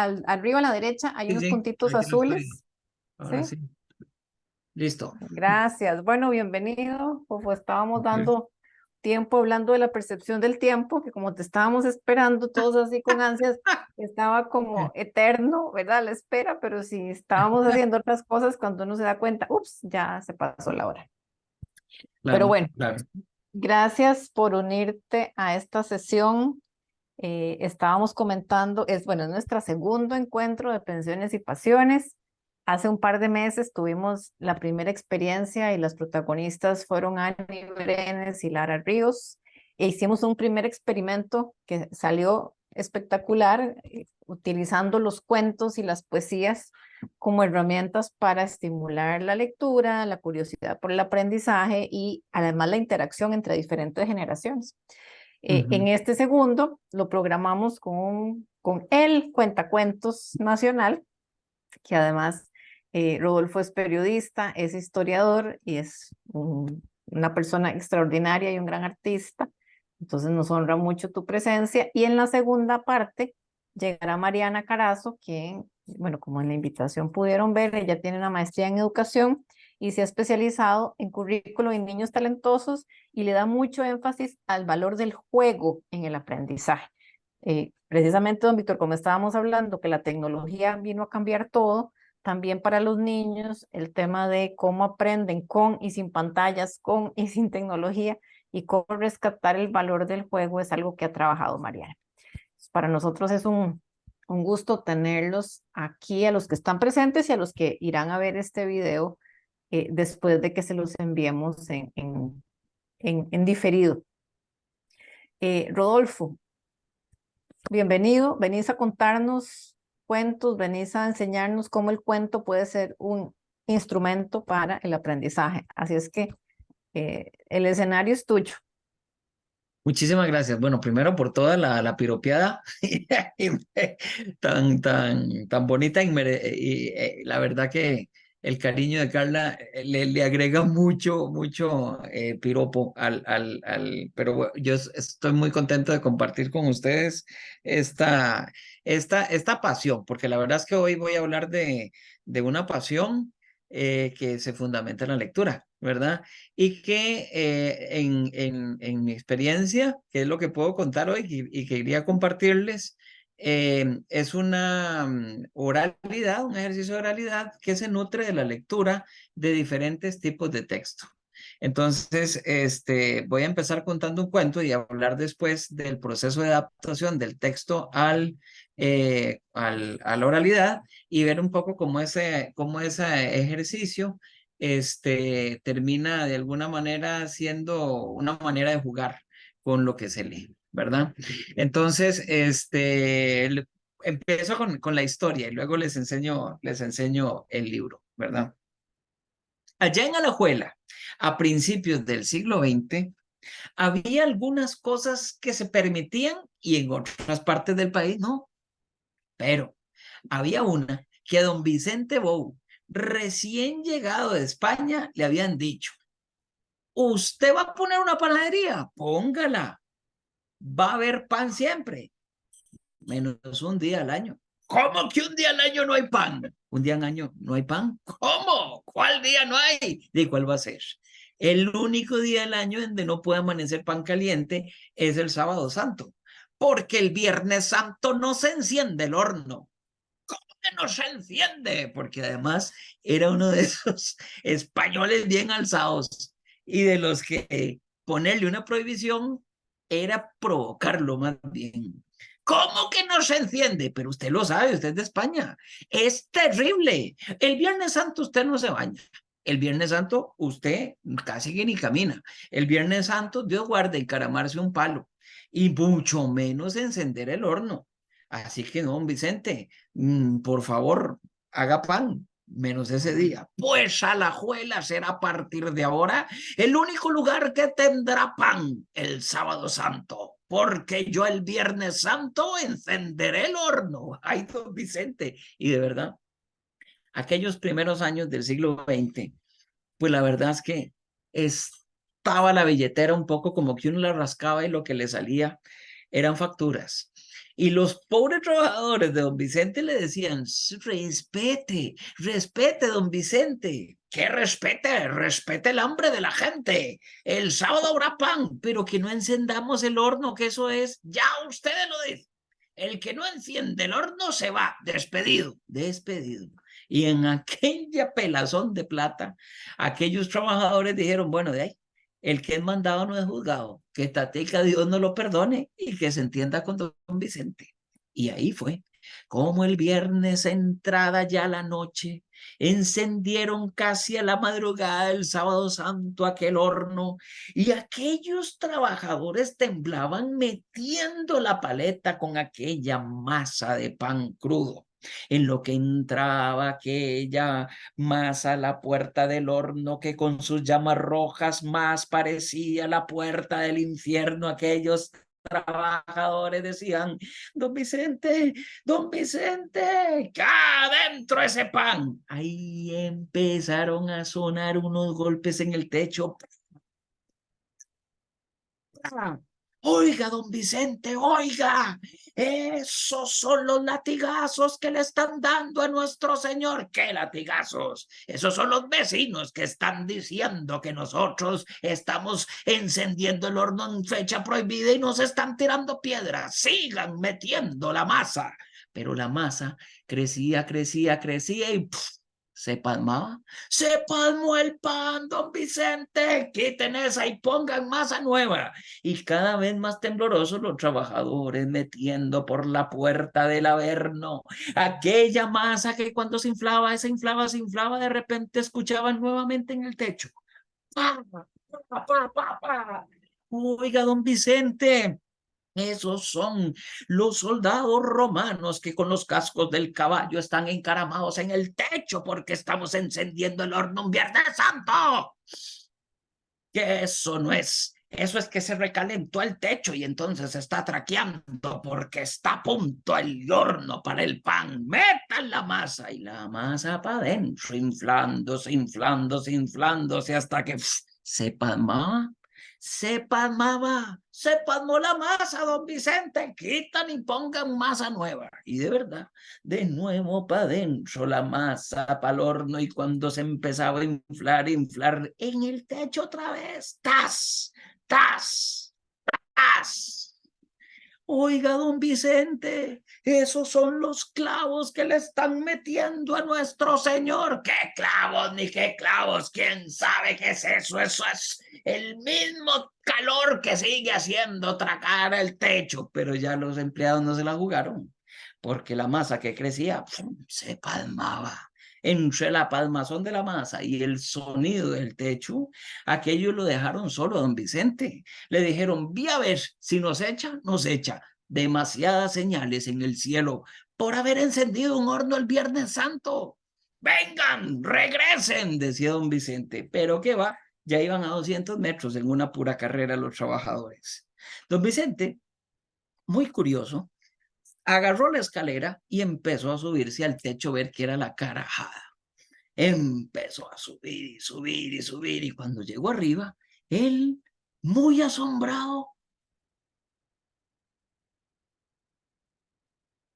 arriba a la derecha hay Sí, unos sí, puntitos aquí lo estoy viendo. azules. Ahora ¿Sí? sí. Listo. Gracias. Bueno, bienvenido. Pues estábamos Ok. dando tiempo hablando de la percepción del tiempo, que como te estábamos esperando todos así con ansias, estaba como eterno, ¿verdad? La espera, pero si estábamos haciendo otras cosas, cuando uno se da cuenta, ups, ya se pasó la hora. Pero Claro, bueno, claro. gracias por unirte a esta sesión. Estábamos comentando, bueno, es nuestro segundo encuentro de pensiones y pasiones. Hace un par de meses tuvimos la primera experiencia y las protagonistas fueron Ani Brenes y Lara Ríos. E hicimos un primer experimento que salió espectacular, utilizando los cuentos y las poesías como herramientas para estimular la lectura, la curiosidad por el aprendizaje y además la interacción entre diferentes generaciones. En Ujú. este segundo lo programamos con el cuentacuentos nacional, que además Rodolfo es periodista, es historiador y es una persona extraordinaria y un gran artista. Entonces nos honra mucho tu presencia. Y en la segunda parte llegará Mariana Carazo, quien, bueno, como en la invitación pudieron ver, ella tiene una maestría en educación y se ha especializado en currículo y niños talentosos y le da mucho énfasis al valor del juego en el aprendizaje. Precisamente, don Víctor, como estábamos hablando, que la tecnología vino a cambiar todo, también para los niños el tema de cómo aprenden con y sin pantallas, con y sin tecnología y cómo rescatar el valor del juego es algo que ha trabajado Mariana. Para nosotros es un gusto tenerlos aquí, a los que están presentes y a los que irán a ver este video después de que se los enviemos en diferido. Rodolfo, bienvenido, venís a contarnos cuentos, venís a enseñarnos cómo el cuento puede ser un instrumento para el aprendizaje. Así es que el escenario es tuyo. Muchísimas gracias. Bueno, primero por toda la piropeada tan bonita y la verdad que el cariño de Carla le agrega mucho piropo pero bueno, yo estoy muy contento de compartir con ustedes esta, esta pasión, porque la verdad es que hoy voy a hablar de una pasión que se fundamenta en la lectura, ¿verdad? Y que en mi experiencia, que es lo que puedo contar hoy y que quería compartirles, es una oralidad, un ejercicio de oralidad que se nutre de la lectura de diferentes tipos de texto. Entonces, voy a empezar contando un cuento y hablar después del proceso de adaptación del texto a la oralidad y ver un poco cómo ese ejercicio termina de alguna manera siendo una manera de jugar con lo que se lee, ¿verdad? Entonces, empiezo con la historia y luego les enseño el libro, ¿verdad? Allá en Alajuela, a principios del siglo XX, había algunas cosas que se permitían y en otras partes del país no, pero había una que a don Vicente Bou, recién llegado de España, le habían dicho: ¿usted va a poner una panadería? Póngala. Va a haber pan siempre, menos un día al año. ¿Cómo que un día al año no hay pan? Un día al año no hay pan. ¿Cómo? ¿Cuál día no hay? ¿De cuál va a ser? El único día del año donde no puede amanecer pan caliente es el sábado santo, porque el viernes santo no se enciende el horno. Que no se enciende, porque además era uno de esos españoles bien alzados y de los que ponerle una prohibición era provocarlo más bien. ¿Cómo que no se enciende? Pero usted lo sabe, usted es de España. Es terrible. El Viernes Santo usted no se baña. El Viernes Santo usted casi que ni camina. El Viernes Santo, Dios guarde, encaramarse un palo y mucho menos encender el horno. Así que no, Vicente, por favor, haga pan, menos ese día. Pues Alajuela será a partir de ahora el único lugar que tendrá pan el sábado santo, porque yo el viernes santo encenderé el horno. Ay, don Vicente. Y de verdad, aquellos primeros años del siglo XX, pues la verdad es que estaba la billetera un poco como que uno la rascaba y lo que le salía eran facturas. Y los pobres trabajadores de don Vicente le decían, respete, respete, don Vicente. ¿Qué respete? Respete el hambre de la gente. El sábado habrá pan, pero que no encendamos el horno, que eso es, ya ustedes lo dicen. El que no enciende el horno se va, despedido, despedido. Y en aquella pelazón de plata, aquellos trabajadores dijeron, bueno, de ahí, el que es mandado no es juzgado, que tatica Dios no lo perdone y que se entienda con don Vicente. Y ahí fue, como el viernes entrada ya la noche, encendieron casi a la madrugada del sábado santo aquel horno y aquellos trabajadores temblaban metiendo la paleta con aquella masa de pan crudo. En lo que entraba aquella masa a la puerta del horno que con sus llamas rojas más parecía la puerta del infierno, aquellos trabajadores decían, don Vicente, que adentro ese pan. Ahí empezaron a sonar unos golpes en el techo. Oiga, don Vicente, oiga, esos son los latigazos que le están dando a nuestro señor. ¿Qué latigazos? Esos son los vecinos que están diciendo que nosotros estamos encendiendo el horno en fecha prohibida y nos están tirando piedras. Sigan metiendo la masa. Pero la masa crecía y se palmó el pan, don Vicente, quiten esa y pongan masa nueva. Y cada vez más temblorosos los trabajadores metiendo por la puerta del averno aquella masa que cuando se inflaba, de repente escuchaban nuevamente en el techo. ¡Pa, pa, pa, pa, pa! Oiga, don Vicente, esos son los soldados romanos que con los cascos del caballo están encaramados en el techo porque estamos encendiendo el horno un Viernes Santo. Que eso no es, eso es que se recalentó el techo y entonces está traqueando porque está a punto el horno para el pan. Metan la masa y la masa para adentro, inflándose hasta que se palmaba. Se palmó la masa, don Vicente, quitan y pongan masa nueva. Y de verdad, de nuevo para adentro la masa para el horno y cuando se empezaba a inflar en el techo otra vez, ¡tas! Oiga, don Vicente, esos son los clavos que le están metiendo a nuestro señor. ¿Qué clavos ni qué clavos? ¿Quién sabe qué es eso? Eso es el mismo calor que sigue haciendo tragar el techo. Pero ya los empleados no se la jugaron, porque la masa que crecía se palmaba. Entre la palmazón de la masa y el sonido del techo, aquello lo dejaron solo a don Vicente. Le dijeron, vi a ver, si nos echa, nos echa. Demasiadas señales en el cielo por haber encendido un horno el Viernes Santo. Vengan, regresen, decía don Vicente. Pero qué va, ya iban a 200 metros en una pura carrera los trabajadores. Don Vicente, muy curioso, agarró la escalera y empezó a subirse al techo a ver qué era la carajada. Empezó a subir y cuando llegó arriba, él, muy asombrado,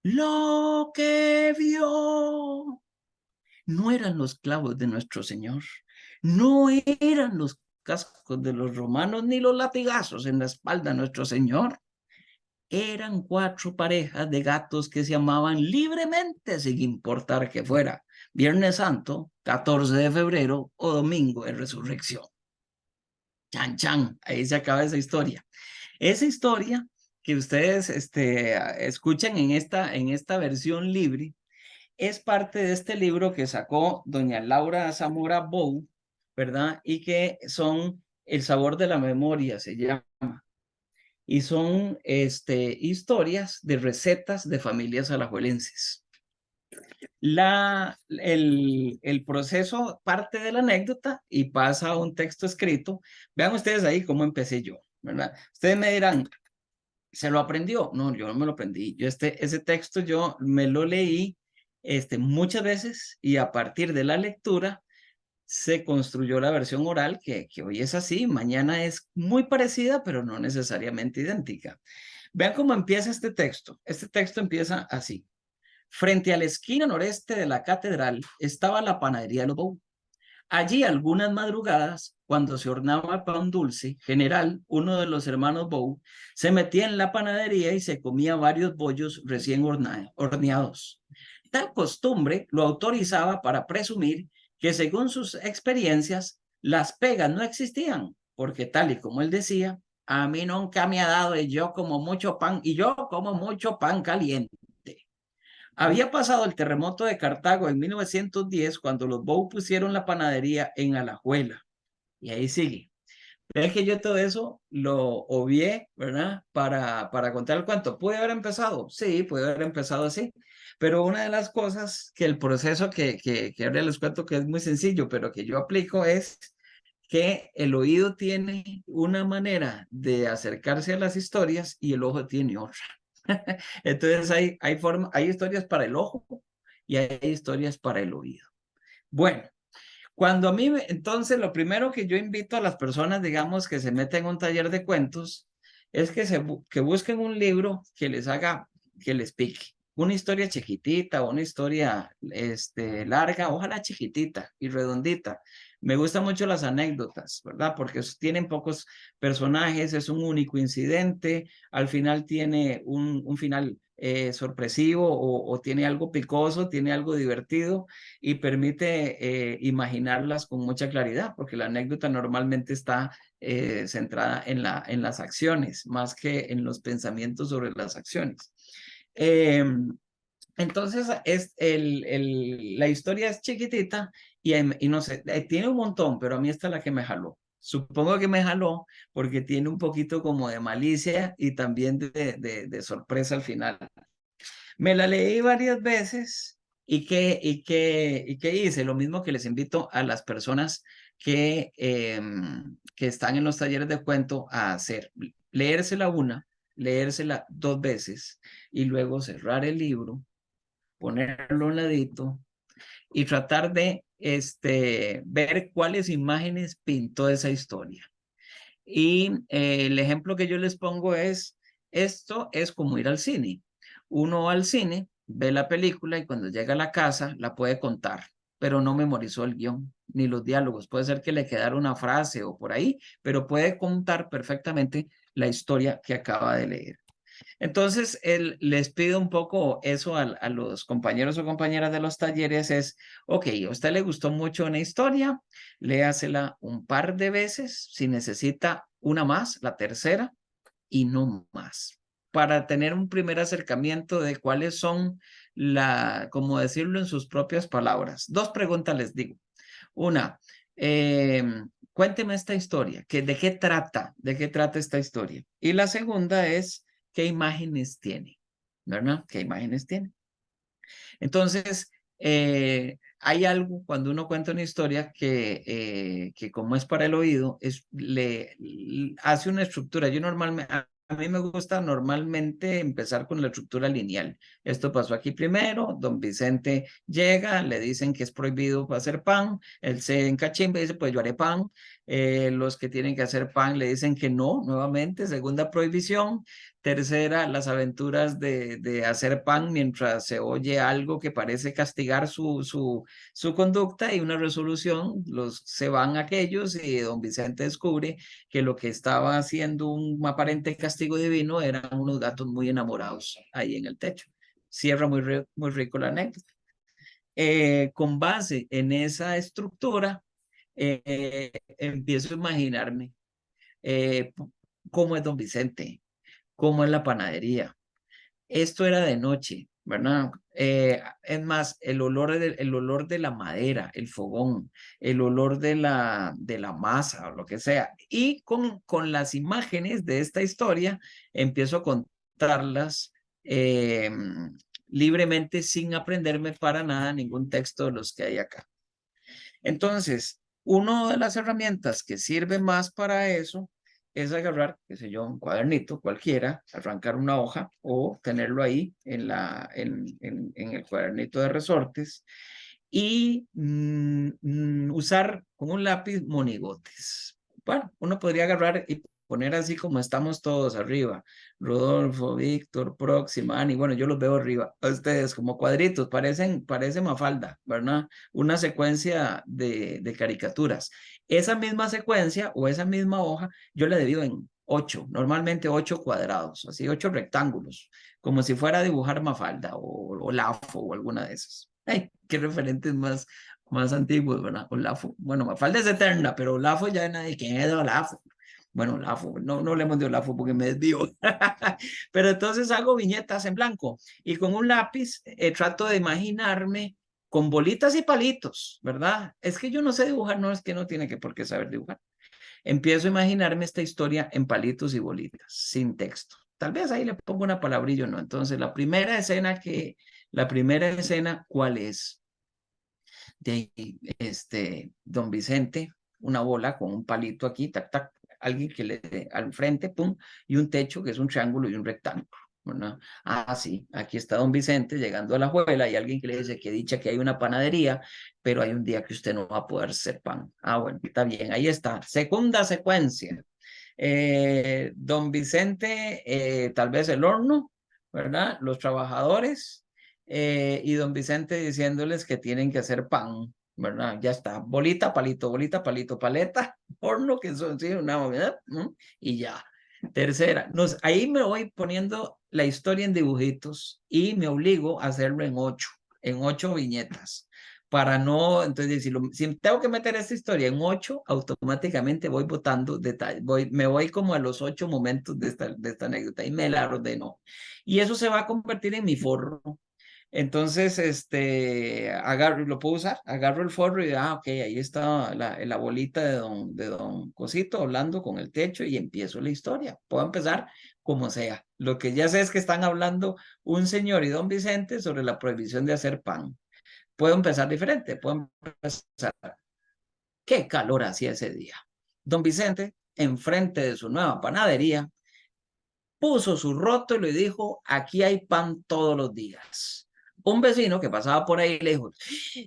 lo que vio no eran los clavos de nuestro Señor, no eran los cascos de los romanos ni los latigazos en la espalda de nuestro Señor. Eran 4 parejas de gatos que se amaban libremente sin importar que fuera Viernes Santo, 14 de febrero o Domingo de Resurrección. Chan, chan, ahí se acaba esa historia. Esa historia que ustedes escuchan en esta versión libre es parte de este libro que sacó doña Laura Zamora Bou, ¿verdad? Y que son El sabor de la memoria, se llama. Y son historias de recetas de familias alajuelenses. El proceso parte de la anécdota y pasa a un texto escrito. Vean ustedes ahí cómo empecé yo, ¿verdad? Ustedes me dirán, ¿se lo aprendió? No, yo no me lo aprendí. Yo ese texto yo me lo leí muchas veces y a partir de la lectura se construyó la versión oral que hoy es así, mañana es muy parecida, pero no necesariamente idéntica. Vean cómo empieza este texto. Este texto empieza así. Frente a la esquina noreste de la catedral estaba la panadería de los Bou. Allí algunas madrugadas, cuando se hornaba pan dulce, General, uno de los hermanos Bou, se metía en la panadería y se comía varios bollos recién horneados. Tal costumbre lo autorizaba para presumir que según sus experiencias, las pegas no existían, porque tal y como él decía, a mí nunca me ha dado y yo como mucho pan, y yo como mucho pan caliente. Había pasado el terremoto de Cartago en 1910 cuando los Bou pusieron la panadería en Alajuela. Y ahí sigue. Ven que yo todo eso lo obvié, ¿verdad? Para contar el cuento. ¿Puede haber empezado? Sí, puede haber empezado así. Pero una de las cosas que el proceso que ahora les cuento que es muy sencillo, pero que yo aplico es que el oído tiene una manera de acercarse a las historias y el ojo tiene otra. Entonces hay historias para el ojo y hay historias para el oído. Bueno, cuando a mí, entonces lo primero que yo invito a las personas, digamos, que se meten en un taller de cuentos, es que busquen un libro que les haga, que les pique. Una historia chiquitita, una historia larga, ojalá chiquitita y redondita. Me gustan mucho las anécdotas, ¿verdad? Porque tienen pocos personajes, es un único incidente, al final tiene un final sorpresivo o tiene algo picoso, tiene algo divertido y permite imaginarlas con mucha claridad, porque la anécdota normalmente está centrada en las acciones, más que en los pensamientos sobre las acciones. Entonces, la historia es chiquitita y no sé, tiene un montón, pero a mí esta es la que me jaló. Supongo que me jaló porque tiene un poquito como de malicia y también de sorpresa al final. Me la leí varias veces y qué hice. Lo mismo que les invito a las personas que están en los talleres de cuento a hacer. Leérsela una, leérsela dos veces y luego cerrar el libro, ponerlo a un ladito y tratar de ver cuáles imágenes pintó esa historia. Y el ejemplo que yo les pongo es, esto es como ir al cine. Uno va al cine, ve la película y cuando llega a la casa la puede contar, pero no memorizó el guión ni los diálogos. Puede ser que le quedara una frase o por ahí, pero puede contar perfectamente la historia que acaba de leer. Entonces, les pido un poco eso a los compañeros o compañeras de los talleres es, ok, a usted le gustó mucho una historia, léasela un par de veces, si necesita una más, la tercera, y no más, para tener un primer acercamiento de cuáles son como decirlo en sus propias palabras. Dos preguntas les digo. Una, cuénteme esta historia, ¿de qué trata? ¿De qué trata esta historia? Y la segunda es, ¿qué imágenes tiene? ¿Verdad? ¿Qué imágenes tiene? Entonces, hay algo cuando uno cuenta una historia que como es para el oído, le hace una estructura. Yo normalmente, a mí me gusta normalmente empezar con la estructura lineal. Esto pasó aquí primero, don Vicente llega, le dicen que es prohibido hacer pan, él se encachimba y dice, pues yo haré pan. Los que tienen que hacer pan le dicen que no, nuevamente, segunda prohibición. Tercera, las aventuras de hacer pan mientras se oye algo que parece castigar su conducta y una resolución, se van aquellos y don Vicente descubre que lo que estaba haciendo un aparente castigo divino eran unos gatos muy enamorados ahí en el techo. Cierra muy rico la anécdota. Con base en esa estructura, empiezo a imaginarme cómo es don Vicente, cómo es la panadería. Esto era de noche, ¿verdad? Es más, el olor de la madera, el fogón, el olor de la masa o lo que sea. Y con las imágenes de esta historia empiezo a contarlas eh, libremente sin aprenderme para nada ningún texto de los que hay acá. Entonces, una de las herramientas que sirve más para eso es agarrar, qué sé yo, un cuadernito cualquiera, arrancar una hoja o tenerlo ahí en el cuadernito de resortes y usar con un lápiz monigotes. Bueno, uno podría agarrar y poner así como estamos todos arriba, Rodolfo, Víctor, Próxima, Ani, bueno, yo los veo arriba, a ustedes como cuadritos, parece Mafalda, ¿verdad? Una secuencia de caricaturas. Esa misma secuencia o esa misma hoja, yo la divido en 8, normalmente 8 cuadrados, así 8 rectángulos, como si fuera a dibujar Mafalda o Lafo o alguna de esas. Ay, qué referentes más antiguos, ¿verdad? Olafo. Bueno, Mafalda es eterna, pero Olafo ya nadie. ¿Quién es Olafo? Bueno, Olafo, no hablemos de Olafo porque me desvío. Pero entonces hago viñetas en blanco y con un lápiz trato de imaginarme con bolitas y palitos, ¿verdad? Es que yo no sé dibujar, no es que no tiene que por qué saber dibujar. Empiezo a imaginarme esta historia en palitos y bolitas, sin texto. Tal vez ahí le pongo una palabrillo, ¿no? Entonces, la primera escena, ¿cuál es? De ahí, don Vicente, una bola con un palito aquí, tac, tac, alguien que le dé al frente, pum, y un techo que es un triángulo y un rectángulo, ¿verdad? Ah, sí, aquí está don Vicente llegando a la juela y alguien que le dice que dicha que hay una panadería, pero hay un día que usted no va a poder hacer pan. Ah, bueno, está bien, ahí está. Segunda secuencia. Don Vicente, tal vez el horno, ¿verdad? Los trabajadores y don Vicente diciéndoles que tienen que hacer pan, ¿verdad? Ya está, bolita, palito, paleta, horno, que son, sí, una ¿verdad? Y ya. Tercera, ahí me voy poniendo la historia en dibujitos y me obligo a hacerlo en 8 viñetas para no, entonces, si tengo que meter esta historia en 8, automáticamente voy botando detalles, me voy como a los 8 momentos de esta anécdota y me la ordeno. Y eso se va a convertir en mi forro. Entonces, lo puedo usar, agarro el forro y, ok, ahí está la bolita de don Cosito hablando con el techo y empiezo la historia. Puedo empezar como sea. Lo que ya sé es que están hablando un señor y don Vicente sobre la prohibición de hacer pan. Puedo empezar diferente, puedo empezar. ¿Qué calor hacía ese día? Don Vicente, enfrente de su nueva panadería, puso su rótulo y dijo, aquí hay pan todos los días. Un vecino que pasaba por ahí le dijo,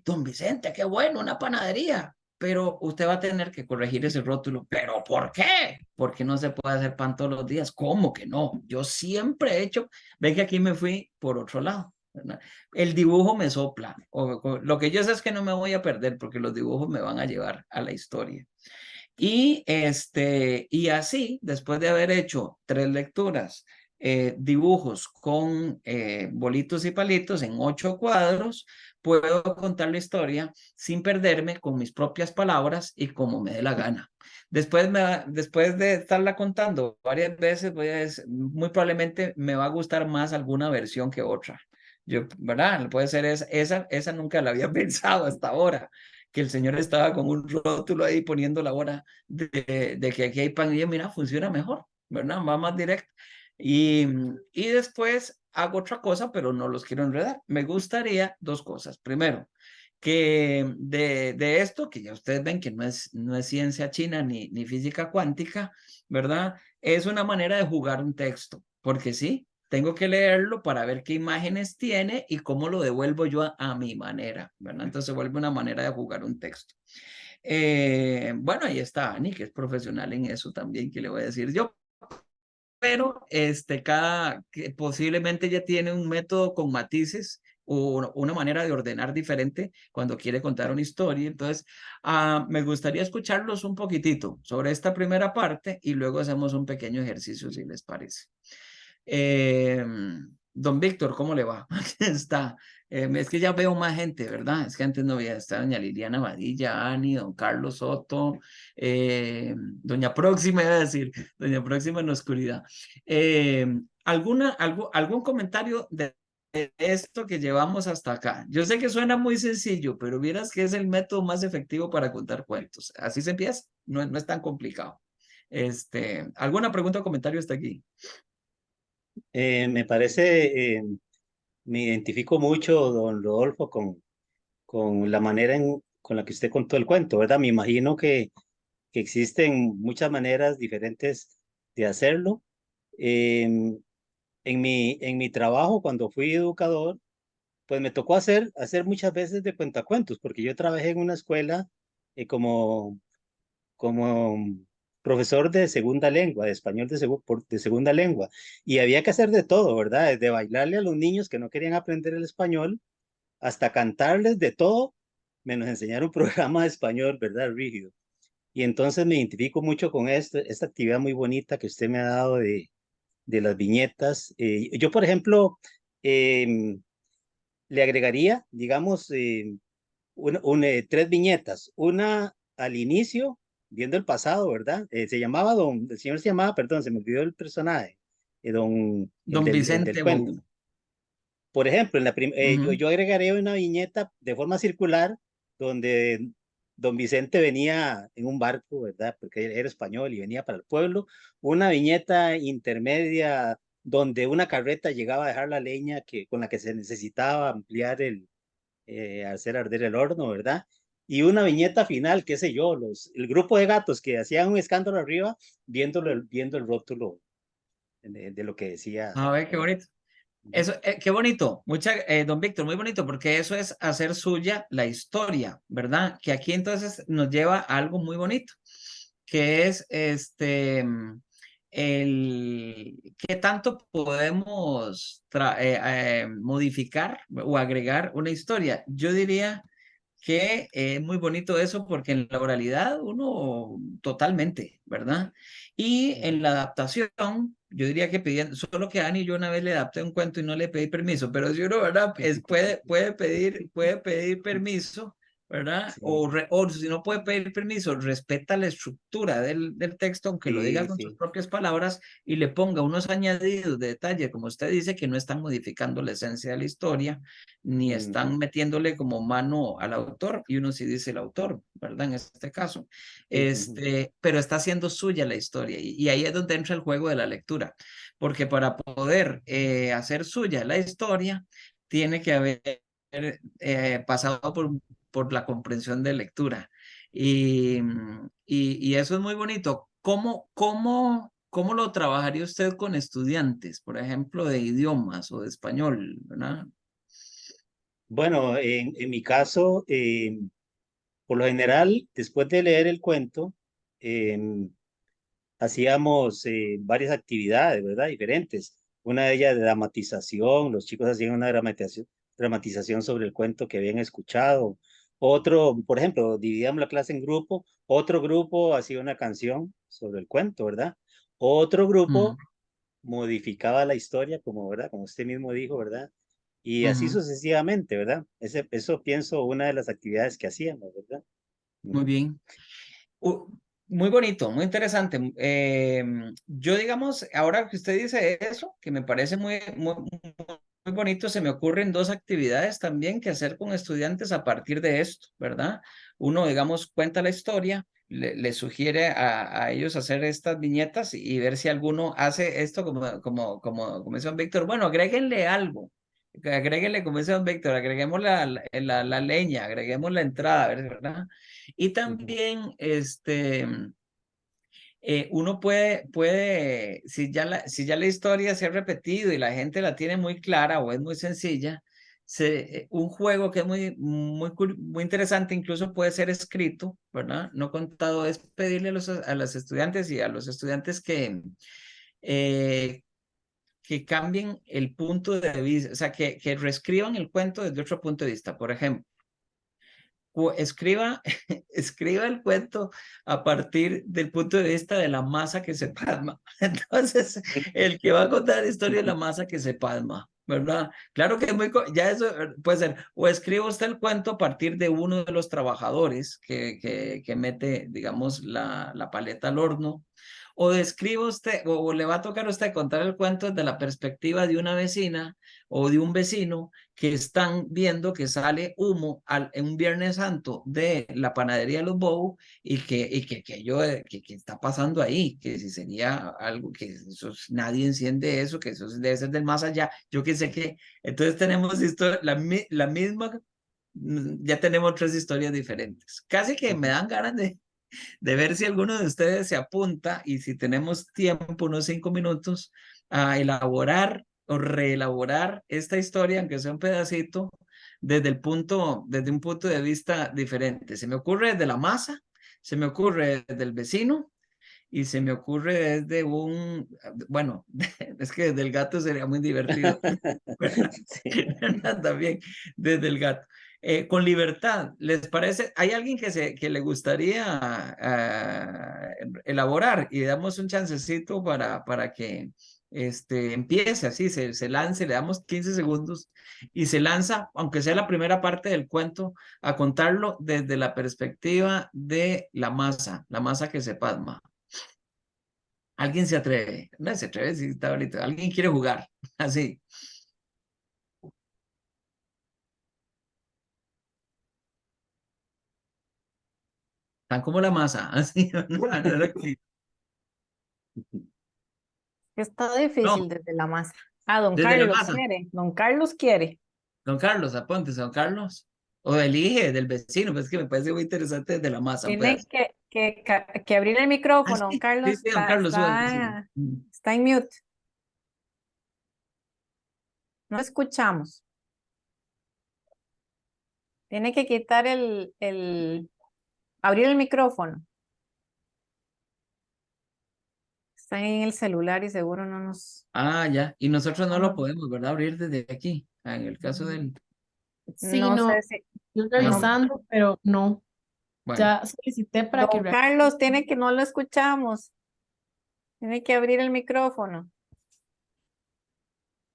don Vicente, qué bueno, una panadería, pero usted va a tener que corregir ese rótulo. ¿Pero por qué? Porque no se puede hacer pan todos los días. ¿Cómo que no? Yo siempre he hecho, ve que aquí me fui por otro lado, ¿verdad? El dibujo me sopla. Lo que yo sé es que no me voy a perder porque los dibujos me van a llevar a la historia. Y así, después de haber hecho 3 lecturas, dibujos con bolitos y palitos en 8 cuadros, puedo contar la historia sin perderme con mis propias palabras y como me dé la gana. Después de estarla contando varias veces, muy probablemente me va a gustar más alguna versión que otra. ¿Verdad? Puede ser esa nunca la había pensado hasta ahora, que el señor estaba con un rótulo ahí poniendo la hora de que aquí hay pan y yo, mira, funciona mejor, ¿verdad? Va más directo. Y después hago otra cosa, pero no los quiero enredar. Me gustaría 2 cosas. Primero, que de esto, que ya ustedes ven que no es ciencia china ni física cuántica, ¿verdad? Es una manera de jugar un texto, porque sí, tengo que leerlo para ver qué imágenes tiene y cómo lo devuelvo yo a mi manera, ¿verdad? Entonces se vuelve una manera de jugar un texto. Bueno, ahí está Ani, que es profesional en eso también, que le voy a decir yo, pero que posiblemente ya tiene un método con matices o una manera de ordenar diferente cuando quiere contar una historia. Entonces, me gustaría escucharlos un poquitito sobre esta primera parte y luego hacemos un pequeño ejercicio, si les parece. Eh, Don Víctor, ¿cómo le va? Está. Es que ya veo más gente, ¿verdad? Es que antes no había estado doña Liliana Badilla, Ani, don Carlos Soto, doña Próxima, iba a decir, doña Próxima en la oscuridad. ¿Algún comentario de esto que llevamos hasta acá? Yo sé que suena muy sencillo, pero vieras que es el método más efectivo para contar cuentos. Así se empieza, no es tan complicado. ¿Alguna pregunta o comentario hasta aquí? Me parece, me identifico mucho, don Rodolfo, con la manera con la que usted contó el cuento, ¿verdad? Me imagino que existen muchas maneras diferentes de hacerlo. Em, en mi trabajo, cuando fui educador, pues me tocó hacer muchas veces de cuentacuentos, porque yo trabajé en una escuela como profesor de segunda lengua, de español de segunda lengua, y había que hacer de todo, ¿verdad? Desde bailarle a los niños que no querían aprender el español, hasta cantarles de todo, menos enseñar un programa de español, ¿verdad? Rígido. Y entonces me identifico mucho con esta actividad muy bonita que usted me ha dado de las viñetas. Yo, por ejemplo, em, le agregaría, digamos, tres viñetas. Una al inicio, viendo el pasado, ¿verdad? El señor se llamaba, perdón, se me olvidó el personaje, Don el del Vicente cuento. Bou. Por ejemplo, Ujú. yo agregaré una viñeta de forma circular donde don Vicente venía en un barco, ¿verdad? Porque él era español y venía para el pueblo. Una viñeta intermedia donde una carreta llegaba a dejar la leña con la que se necesitaba ampliar hacer arder el horno, ¿verdad? Y una viñeta final, qué sé yo, el grupo de gatos que hacían un escándalo arriba viendo el rótulo de lo que decía, A ver, qué ¿verdad? bonito. Eso, qué bonito, don Víctor, muy bonito, porque eso es hacer suya la historia, ¿verdad? Que aquí entonces nos lleva a algo muy bonito, que es qué tanto podemos modificar o agregar una historia. Yo diría que es muy bonito eso porque en la oralidad uno totalmente, ¿verdad? Y Ujú. en la adaptación, yo diría que pidiendo, solo que a Ani yo una vez le adapté un cuento y no le pedí permiso, pero si uno, ¿verdad? Puede pedir permiso, ¿verdad? Sí, O si no puede pedir permiso, respeta la estructura del texto, aunque lo diga sí, con sus sí. propias palabras y le ponga unos añadidos de detalle, como usted dice, que no están modificando la esencia de la historia ni Ujú, están metiéndole como mano al autor, y uno sí dice el autor, ¿verdad? En este caso, sí, ujú. pero está haciendo suya la historia, y ahí es donde entra el juego de la lectura, porque para poder hacer suya la historia, tiene que haber pasado por la comprensión de lectura, y eso es muy bonito. ¿Cómo lo trabajaría usted con estudiantes, por ejemplo, de idiomas o de español, ¿verdad? Bueno, en mi caso, por lo general, después de leer el cuento, em, hacíamos varias actividades, ¿verdad? Diferentes. Una de ellas de dramatización, los chicos hacían una dramatización sobre el cuento que habían escuchado. Otro, por ejemplo, dividíamos la clase en grupo, otro grupo hacía una canción sobre el cuento, ¿verdad? Otro grupo Mm, modificaba la historia, como, ¿verdad? Como usted mismo dijo, ¿verdad? Y así ujú. sucesivamente, ¿verdad? Eso pienso una de las actividades que hacíamos, ¿verdad? Muy Ujú. bien. Uh, Muy bonito, muy interesante. Yo, digamos, ahora que usted dice eso, que me parece muy bonito, se me ocurren dos actividades también que hacer con estudiantes a partir de esto, ¿verdad? Uno, digamos, cuenta la historia, le sugiere a ellos hacer estas viñetas y ver si alguno hace esto como dice don Víctor. Bueno, agréguenle algo. Agréguenle, como dice don Víctor, agreguemos la leña, agreguemos la entrada, ¿verdad? Y Ujú. también, uno si ya la historia se ha repetido y la gente la tiene muy clara o es muy sencilla, un juego que es muy interesante, incluso puede ser escrito, ¿verdad? No contado, es pedirle a los estudiantes y a los estudiantes eh, que cambien el punto de vista, o sea, que reescriban el cuento desde otro punto de vista. Por ejemplo, escriba, escriba el cuento a partir del punto de vista de la masa que se pasma. Entonces, el que va a contar la historia es la masa que se pasma, ¿verdad? Claro que es ya eso puede ser, o escriba usted el cuento a partir de uno de los trabajadores que mete, digamos, la paleta al horno, o describa usted, o le va a tocar a usted contar el cuento desde la perspectiva de una vecina o de un vecino que están viendo que sale humo en un Viernes Santo de la panadería de los Bou, que está pasando ahí, que si sería algo que nadie enciende eso, que eso debe ser del más allá, yo qué sé qué. Entonces tenemos la misma, ya tenemos tres historias diferentes. Casi que me Ujú. dan ganas de ver si alguno de ustedes se apunta y si tenemos tiempo, unos 5 minutos, a elaborar o reelaborar esta historia, aunque sea un pedacito, desde un punto de vista diferente. Se me ocurre desde la masa, se me ocurre desde el vecino y se me ocurre desde bueno, es que desde el gato sería muy divertido, ¿verdad? Sí. También desde el gato. Con libertad, ¿les parece? ¿Hay alguien que le gustaría elaborar? Y damos un chancecito para que empiece así, se lance, le damos 15 segundos y se lanza, aunque sea la primera parte del cuento, a contarlo desde la perspectiva de la masa que se pasma. ¿Alguien se atreve? No se atreve, sí, está bonito. ¿Alguien quiere jugar? Así. Tan como la masa. Así. Está No, difícil desde la masa. Ah, don desde la Carlos masa. quiere. Don Carlos quiere. Don Carlos, apóntese, don Carlos. O elige del vecino, pues es que me parece muy interesante desde la masa, un Tiene pedazo. que abrir el Ah, micrófono, don sí, sí, Carlos. sí, don Carlos, súbale, sí. Está en mute. No escuchamos. Tiene que quitar abrir el micrófono. Está en el celular y seguro no nos... Ah, ya. Y nosotros no lo no, podemos, ¿verdad? Abrir desde aquí. En el caso del... Sí, no sé no, si... estoy No. revisando, pero no. Bueno, Ya solicité para que Don Carlos, tiene que no lo escuchamos. Tiene que abrir el micrófono.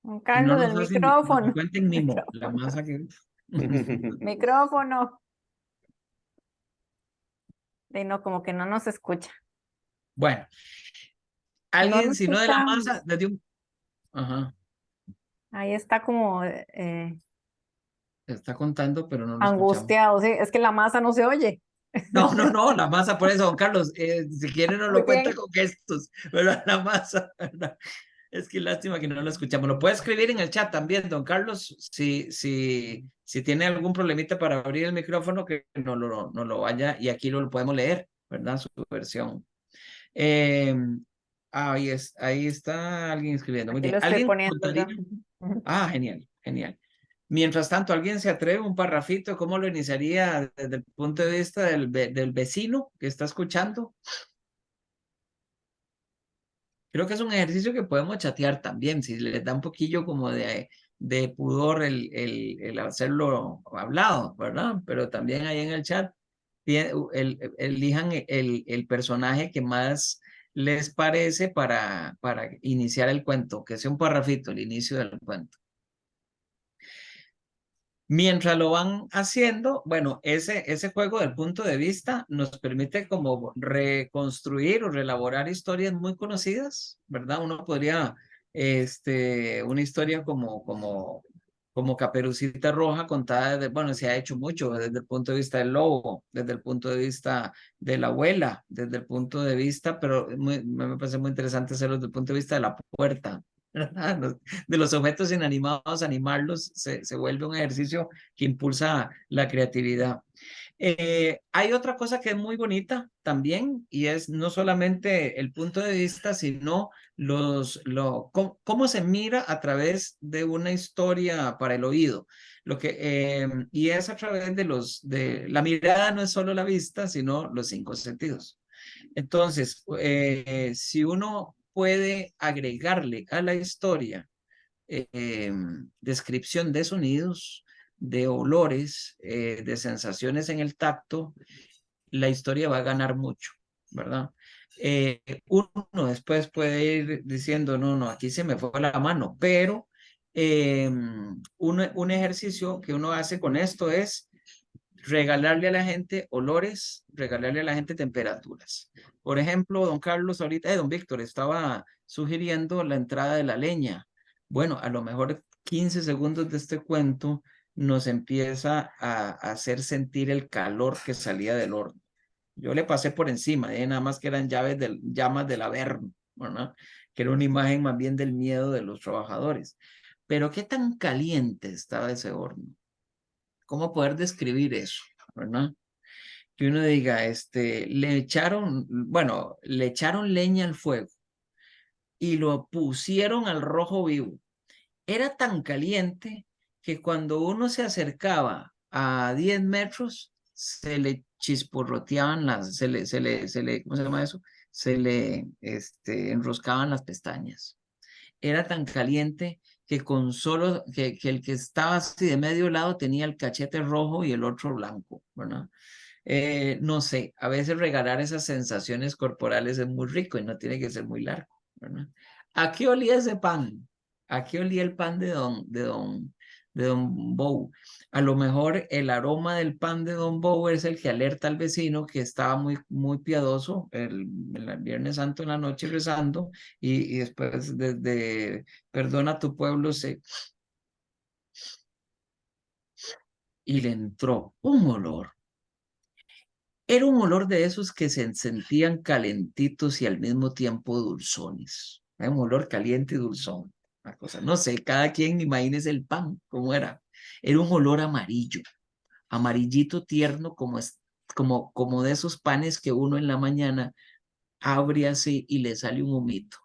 Don y no Carlos, nos del hacen ni, nos micrófono. cuenten mimo, la Micrófono. masa que... Micrófono. Y no, como que no nos escucha. Bueno, No lo alguien, si no de la masa, escuchamos. desde un... Ajá, Ahí está como está contando, pero no lo escuchamos. angustiado. Sí, es que la masa no se oye. No, no, no, la masa, por eso, don Carlos, si quiere no Muy lo cuenta bien. con gestos, ¿verdad? La masa, ¿verdad? Es que lástima que no lo escuchamos. Lo puede escribir en el chat también, don Carlos, si tiene algún problemita para abrir el micrófono, que no lo vaya y aquí lo podemos leer, ¿verdad? Su versión. Eh, ahí está alguien escribiendo. Muy Aquí bien. lo estoy ¿Alguien poniendo contaría? yo. Ujú. Ah, genial, genial. Mientras tanto, ¿alguien se atreve un parrafito? ¿Cómo lo iniciaría desde el punto de vista del vecino que está escuchando? Creo que es un ejercicio que podemos chatear también, si les da un poquillo como de pudor el hacerlo hablado, ¿verdad? Pero también ahí en el chat elijan el personaje que más les parece para iniciar el cuento, que sea un parrafito, el inicio del cuento. Mientras lo van haciendo, bueno, ese juego del punto de vista nos permite como reconstruir o reelaborar historias muy conocidas, ¿verdad? Uno podría, una historia como Caperucita Roja contada bueno, se ha hecho mucho desde el punto de vista del lobo, desde el punto de vista de la abuela, desde el punto de vista, pero me parece muy interesante hacerlo desde el punto de vista de la puerta, ¿verdad? De los objetos inanimados, animarlos se vuelve un ejercicio que impulsa la creatividad. Hay otra cosa que es muy bonita también y es no solamente el punto de vista, sino cómo se mira a través de una historia para el oído. Y es a través de la mirada, no es solo la vista, sino los 5 sentidos. Entonces, si uno puede agregarle a la historia descripción de sonidos, de olores, de sensaciones en el tacto, la historia va a ganar mucho, ¿verdad? Uno después puede ir diciendo, no, aquí se me fue la mano, pero un ejercicio que uno hace con esto es regalarle a la gente olores, regalarle a la gente temperaturas. Por ejemplo, don Carlos ahorita, don Víctor estaba sugiriendo la entrada de la leña. Bueno, a lo mejor 15 segundos de este cuento nos empieza a hacer sentir el calor que salía del horno. Yo le pasé por encima, nada más que eran llamas del Averno, ¿verdad? Que era una imagen más bien del miedo de los trabajadores. Pero qué tan caliente estaba ese horno. ¿Cómo poder describir eso? ¿Verdad? Que uno diga, le echaron leña al fuego y lo pusieron al rojo vivo. Era tan caliente que cuando uno se acercaba a 10 metros, se le chisporroteaban ¿cómo se llama eso? se le enroscaban las pestañas. Era tan caliente que con solo, que el que estaba así de medio lado tenía el cachete rojo y el otro blanco, ¿verdad? No sé, a veces regalar esas sensaciones corporales es muy rico y no tiene que ser muy largo, ¿verdad? ¿A qué olía ese pan? ¿A qué olía el pan de don Bow? A lo mejor el aroma del pan de don Bow es el que alerta al vecino que estaba muy piadoso el Viernes Santo en la noche rezando y después desde Perdona a tu pueblo y le entró un olor. Era un olor de esos que se sentían calentitos y al mismo tiempo dulzones. Era un olor caliente y dulzón. Una cosa, no sé, cada quien imagínese el pan, cómo era. Era un olor amarillo, amarillito tierno, como de esos panes que uno en la mañana abre así y le sale un humito,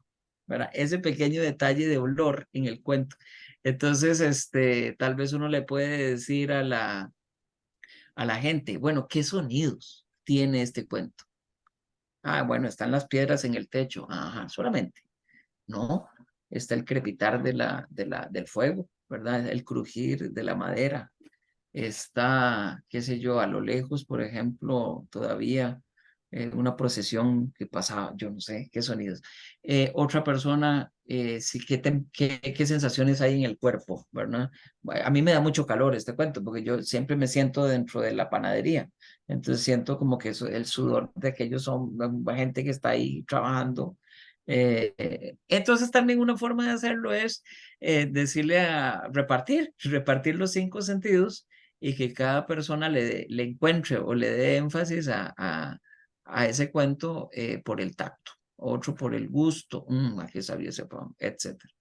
¿verdad? Ese pequeño detalle de olor en el cuento. Entonces, tal vez uno le puede decir a la gente, bueno, ¿qué sonidos tiene este cuento? Ah, bueno, están las piedras en el techo. Ajá, solamente. No, está el crepitar del fuego, ¿verdad? El crujir de la madera. Está, qué sé yo, a lo lejos, por ejemplo, todavía una procesión que pasaba, yo no sé qué sonidos. Otra persona, sí, qué sensaciones hay en el cuerpo, ¿verdad? A mí me da mucho calor este cuento, porque yo siempre me siento dentro de la panadería, entonces siento como que el sudor de aquellos son gente que está ahí trabajando. Entonces también una forma de hacerlo es decirle a repartir los 5 sentidos y que cada persona le encuentre o le dé énfasis a ese cuento por el tacto, otro por el gusto, ¿a qué sabía ese pan? Etcétera.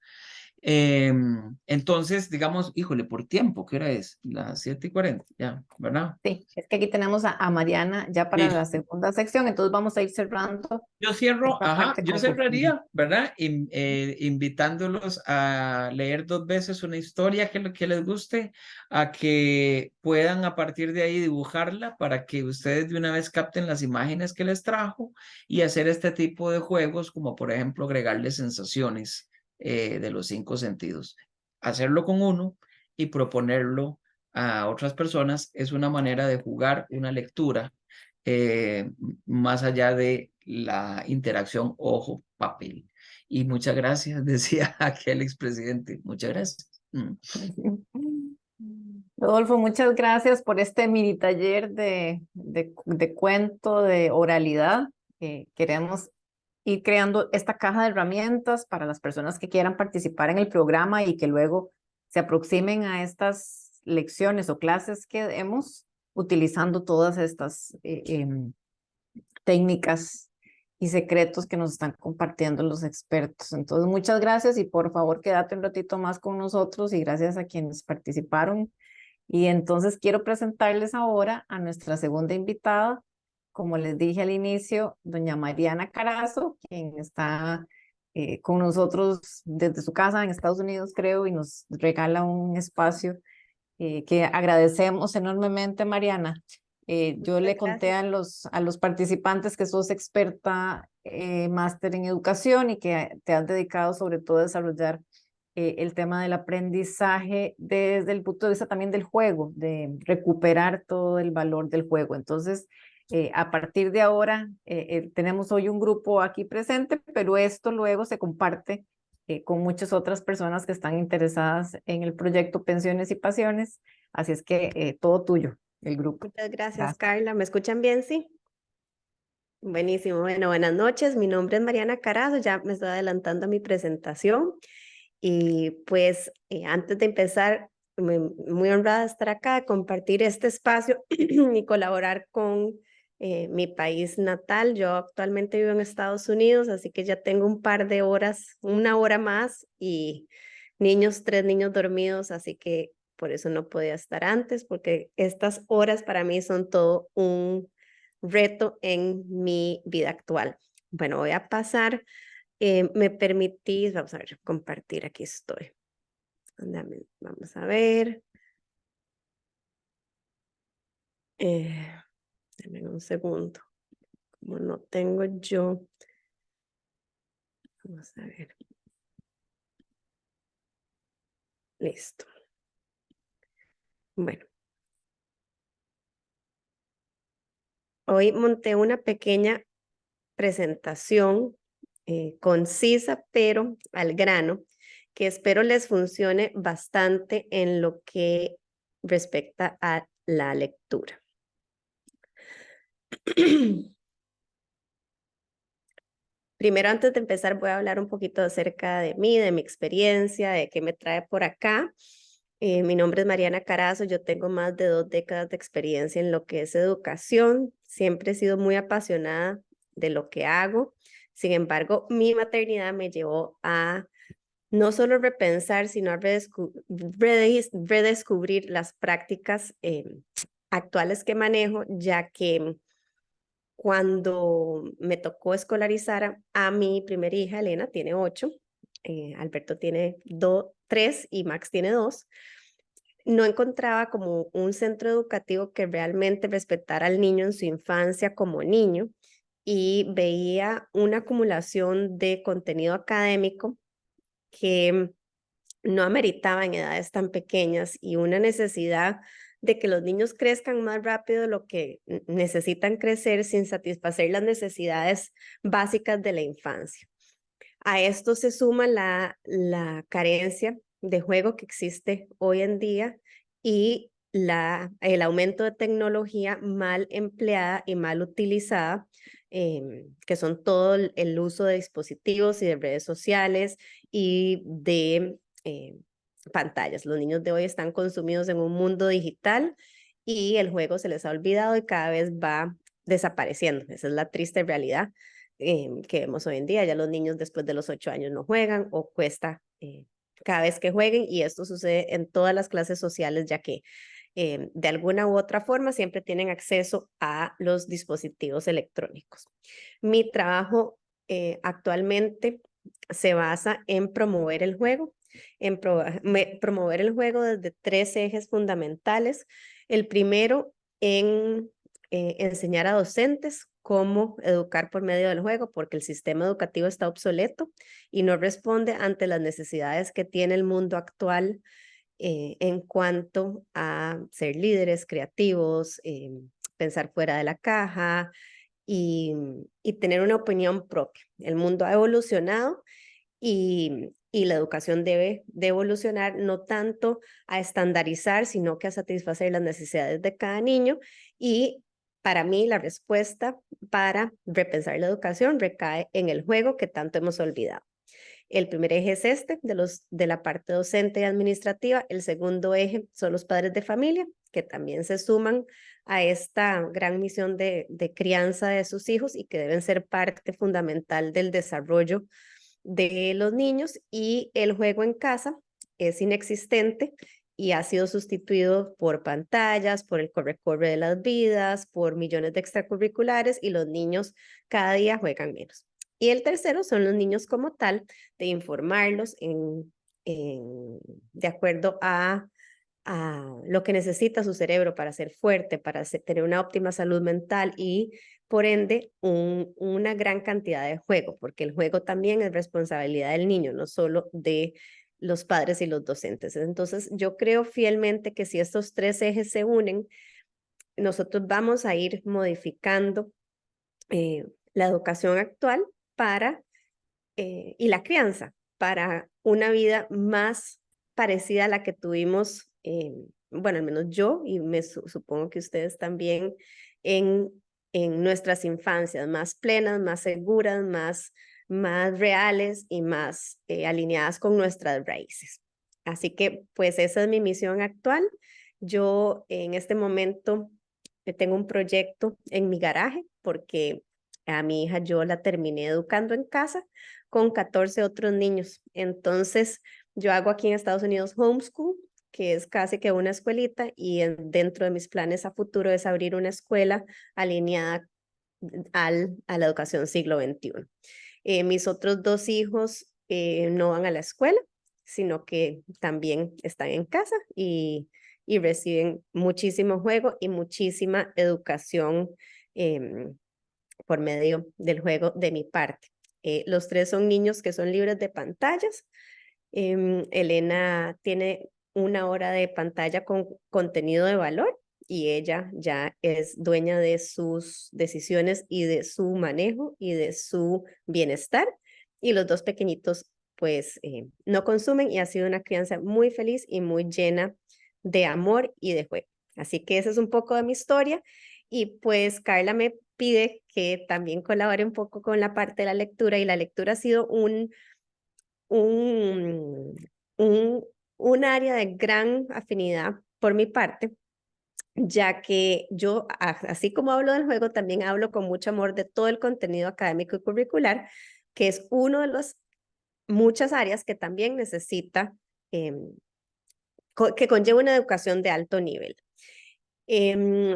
Entonces, digamos, híjole, por tiempo, ¿qué hora es? Las 7:40, ya, ¿verdad? Sí, es que aquí tenemos a Mariana ya para la Listo. segunda sección, entonces vamos a ir cerrando Yo cierro, esta ajá, parte yo concursiva. cerraría, ¿verdad? Invitándolos a leer 2 veces una historia que les guste, a que puedan a partir de ahí dibujarla para que ustedes de una vez capten las imágenes que les trajo y hacer este tipo de juegos, como por ejemplo agregarle sensaciones de los 5 sentidos. Hacerlo con uno y proponerlo a otras personas es una manera de jugar una lectura eh, más allá de la interacción ojo-papel. Y muchas gracias, decía aquel expresidente. Muchas gracias. Rodolfo, muchas gracias por este mini taller de cuento, de oralidad. Queremos ir creando esta caja de herramientas para las personas que quieran participar en el programa y que luego se aproximen a estas lecciones o clases que demos utilizando todas estas técnicas y secretos que nos están compartiendo los expertos. Entonces, muchas gracias y por favor quédate un ratito más con nosotros y gracias a quienes participaron. Y entonces quiero presentarles ahora a nuestra segunda invitada, como les dije al inicio, doña Mariana Carazo, quien está con nosotros desde su casa en Estados Unidos, creo, y nos regala un espacio que agradecemos enormemente, Mariana. Yo Muchas le conté gracias. a los participantes que sos experta máster en educación y que te has dedicado sobre todo a desarrollar el tema del aprendizaje desde el punto de vista también del juego, de recuperar todo el valor del juego. Entonces, a partir de ahora, tenemos hoy un grupo aquí presente, pero esto luego se comparte con muchas otras personas que están interesadas en el proyecto Pensiones y Pasiones. Así es que todo tuyo, el grupo. Muchas gracias, Gracias. Carla. ¿Me escuchan bien? Sí. Buenísimo. Bueno, buenas noches. Mi nombre es Mariana Carazo. Ya me estoy adelantando a mi presentación. Y pues antes de empezar, muy honrada de estar acá, compartir este espacio y colaborar con mi país natal. Yo actualmente vivo en Estados Unidos, así que ya tengo un par de horas, una hora más y 3 niños dormidos, así que por eso no podía estar antes, porque estas horas para mí son todo un reto en mi vida actual. Bueno, voy a pasar, me permitís, vamos a ver, compartir, aquí estoy. Vamos a ver. Dame un segundo. Como no tengo yo Vamos a ver. Listo. Bueno. Hoy monté una pequeña presentación concisa, pero al grano, que espero les funcione bastante en lo que respecta a la lectura. Primero, antes de empezar, voy a hablar un poquito acerca de mí, de mi experiencia, de qué me trae por acá. Mi nombre es Mariana Carazo, yo tengo más de 2 décadas de experiencia en lo que es educación. Siempre he sido muy apasionada de lo que hago. Sin embargo, mi maternidad me llevó a no solo repensar, sino a redescubrir las prácticas actuales que manejo, ya que cuando me tocó escolarizar a mi primera hija, Elena, tiene 8, Alberto tiene 3 y Max tiene 2, no encontraba como un centro educativo que realmente respetara al niño en su infancia como niño y veía una acumulación de contenido académico que no ameritaba en edades tan pequeñas y una necesidad de que los niños crezcan más rápido de lo que necesitan crecer sin satisfacer las necesidades básicas de la infancia. A esto se suma la carencia de juego que existe hoy en día y el aumento de tecnología mal empleada y mal utilizada, que son todo el uso de dispositivos y de redes sociales y de pantallas. Los niños de hoy están consumidos en un mundo digital y el juego se les ha olvidado y cada vez va desapareciendo. Esa es la triste realidad que vemos hoy en día. Ya los niños después de los 8 años no juegan o cuesta cada vez que jueguen, y esto sucede en todas las clases sociales, ya que de alguna u otra forma siempre tienen acceso a los dispositivos electrónicos. Mi trabajo actualmente se basa en promover el juego, promover el juego desde 3 ejes fundamentales. El primero, en enseñar a docentes cómo educar por medio del juego, porque el sistema educativo está obsoleto y no responde ante las necesidades que tiene el mundo actual en cuanto a ser líderes creativos, pensar fuera de la caja y tener una opinión propia. El mundo ha evolucionado y la educación debe de evolucionar no tanto a estandarizar, sino que a satisfacer las necesidades de cada niño. Y para mí la respuesta para repensar la educación recae en el juego que tanto hemos olvidado. El primer eje es de la parte docente y administrativa. El segundo eje son los padres de familia, que también se suman a esta gran misión de crianza de sus hijos y que deben ser parte fundamental del desarrollo de los niños. Y el juego en casa es inexistente y ha sido sustituido por pantallas, por el corre-corre de las vidas, por millones de extracurriculares, y los niños cada día juegan menos. Y el tercero son los niños como tal, de informarlos de acuerdo a lo que necesita su cerebro para ser fuerte, para tener una óptima salud mental y por ende una gran cantidad de juego, porque el juego también es responsabilidad del niño, no solo de los padres y los docentes. Entonces yo creo fielmente que si estos 3 ejes se unen, nosotros vamos a ir modificando la educación actual y la crianza para una vida más parecida a la que tuvimos, bueno, al menos yo y supongo que ustedes también, en nuestras infancias, más plenas, más seguras, más reales y más alineadas con nuestras raíces. Así que pues esa es mi misión actual. Yo en este momento tengo un proyecto en mi garaje porque a mi hija yo la terminé educando en casa con 14 otros niños. Entonces, yo hago aquí en Estados Unidos homeschool, que es casi que una escuelita, y dentro de mis planes a futuro es abrir una escuela alineada a la educación siglo XXI. Mis otros 2 hijos no van a la escuela, sino que también están en casa y reciben muchísimo juego y muchísima educación por medio del juego de mi parte. Los tres son niños que son libres de pantallas. Elena tiene 1 hora de pantalla con contenido de valor y ella ya es dueña de sus decisiones y de su manejo y de su bienestar. Y los dos pequeñitos pues no consumen y ha sido una crianza muy feliz y muy llena de amor y de juego. Así que esa es un poco de mi historia y pues Carla me pide que también colabore un poco con la parte de la lectura y la lectura ha sido un, un área de gran afinidad por mi parte, ya que yo, así como hablo del juego, también hablo con mucho amor de todo el contenido académico y curricular, que es uno de las muchas áreas que también necesita, que conlleva una educación de alto nivel.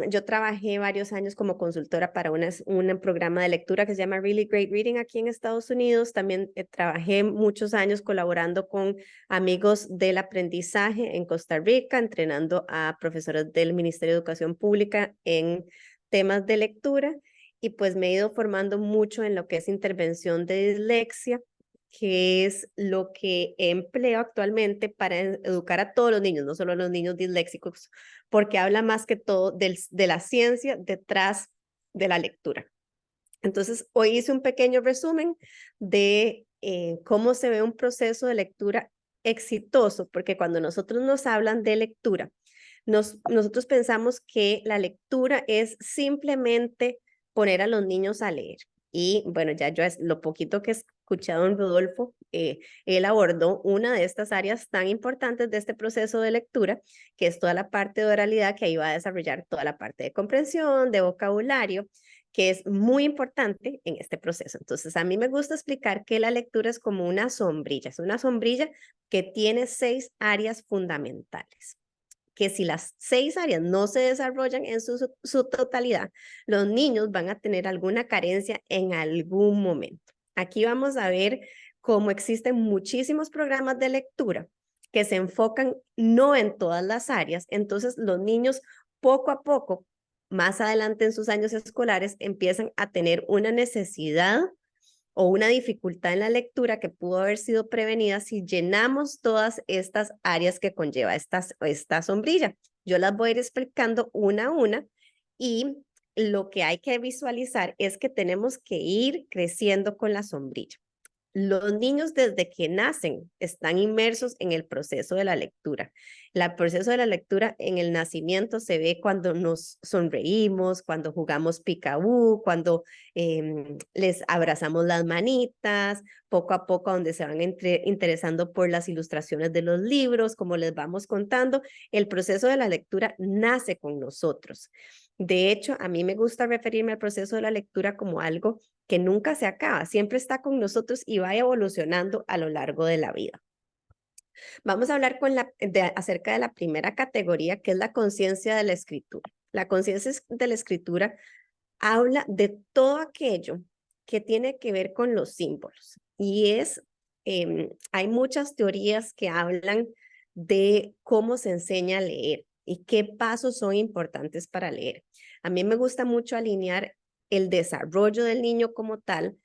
Yo trabajé varios años como consultora para un programa de lectura que se llama Really Great Reading aquí en Estados Unidos. También trabajé muchos años colaborando con amigos del aprendizaje en Costa Rica, entrenando a profesores del Ministerio de Educación Pública en temas de lectura. Y pues me he ido formando mucho en lo que es intervención de dislexia, que es lo que empleo actualmente para educar a todos los niños, no solo a los niños disléxicos, porque habla más que todo de la ciencia detrás de la lectura. Entonces, hoy hice un pequeño resumen de cómo se ve un proceso de lectura exitoso, porque cuando nosotros nos hablan de lectura, nosotros pensamos que la lectura es simplemente poner a los niños a leer. Y bueno, ya yo lo poquito que he escuchado en Rodolfo, él abordó una de estas áreas tan importantes de este proceso de lectura, que es toda la parte de oralidad, que ahí va a desarrollar toda la parte de comprensión, de vocabulario, que es muy importante en este proceso. Entonces, a mí me gusta explicar que la lectura es como una sombrilla, es una sombrilla que tiene 6 áreas fundamentales, que si las 6 áreas no se desarrollan en su totalidad, los niños van a tener alguna carencia en algún momento. Aquí vamos a ver cómo existen muchísimos programas de lectura que se enfocan no en todas las áreas, entonces los niños poco a poco, más adelante en sus años escolares, empiezan a tener una necesidad o una dificultad en la lectura que pudo haber sido prevenida si llenamos todas estas áreas que conlleva esta sombrilla. Yo las voy a ir explicando una a una y lo que hay que visualizar es que tenemos que ir creciendo con la sombrilla. Los niños desde que nacen están inmersos en el proceso de la lectura. El proceso de la lectura en el nacimiento se ve cuando nos sonreímos, cuando jugamos picabú, cuando les abrazamos las manitas, poco a poco donde se van interesando por las ilustraciones de los libros, como les vamos contando. El proceso de la lectura nace con nosotros. De hecho, a mí me gusta referirme al proceso de la lectura como algo que nunca se acaba, siempre está con nosotros y va evolucionando a lo largo de la vida. Vamos a hablar acerca de la primera categoría, que es la conciencia de la escritura. La conciencia de la escritura habla de todo aquello que tiene que ver con los símbolos y hay muchas teorías que hablan de cómo se enseña a leer y qué pasos son importantes para leer. A mí me gusta mucho alinear el desarrollo del niño como tal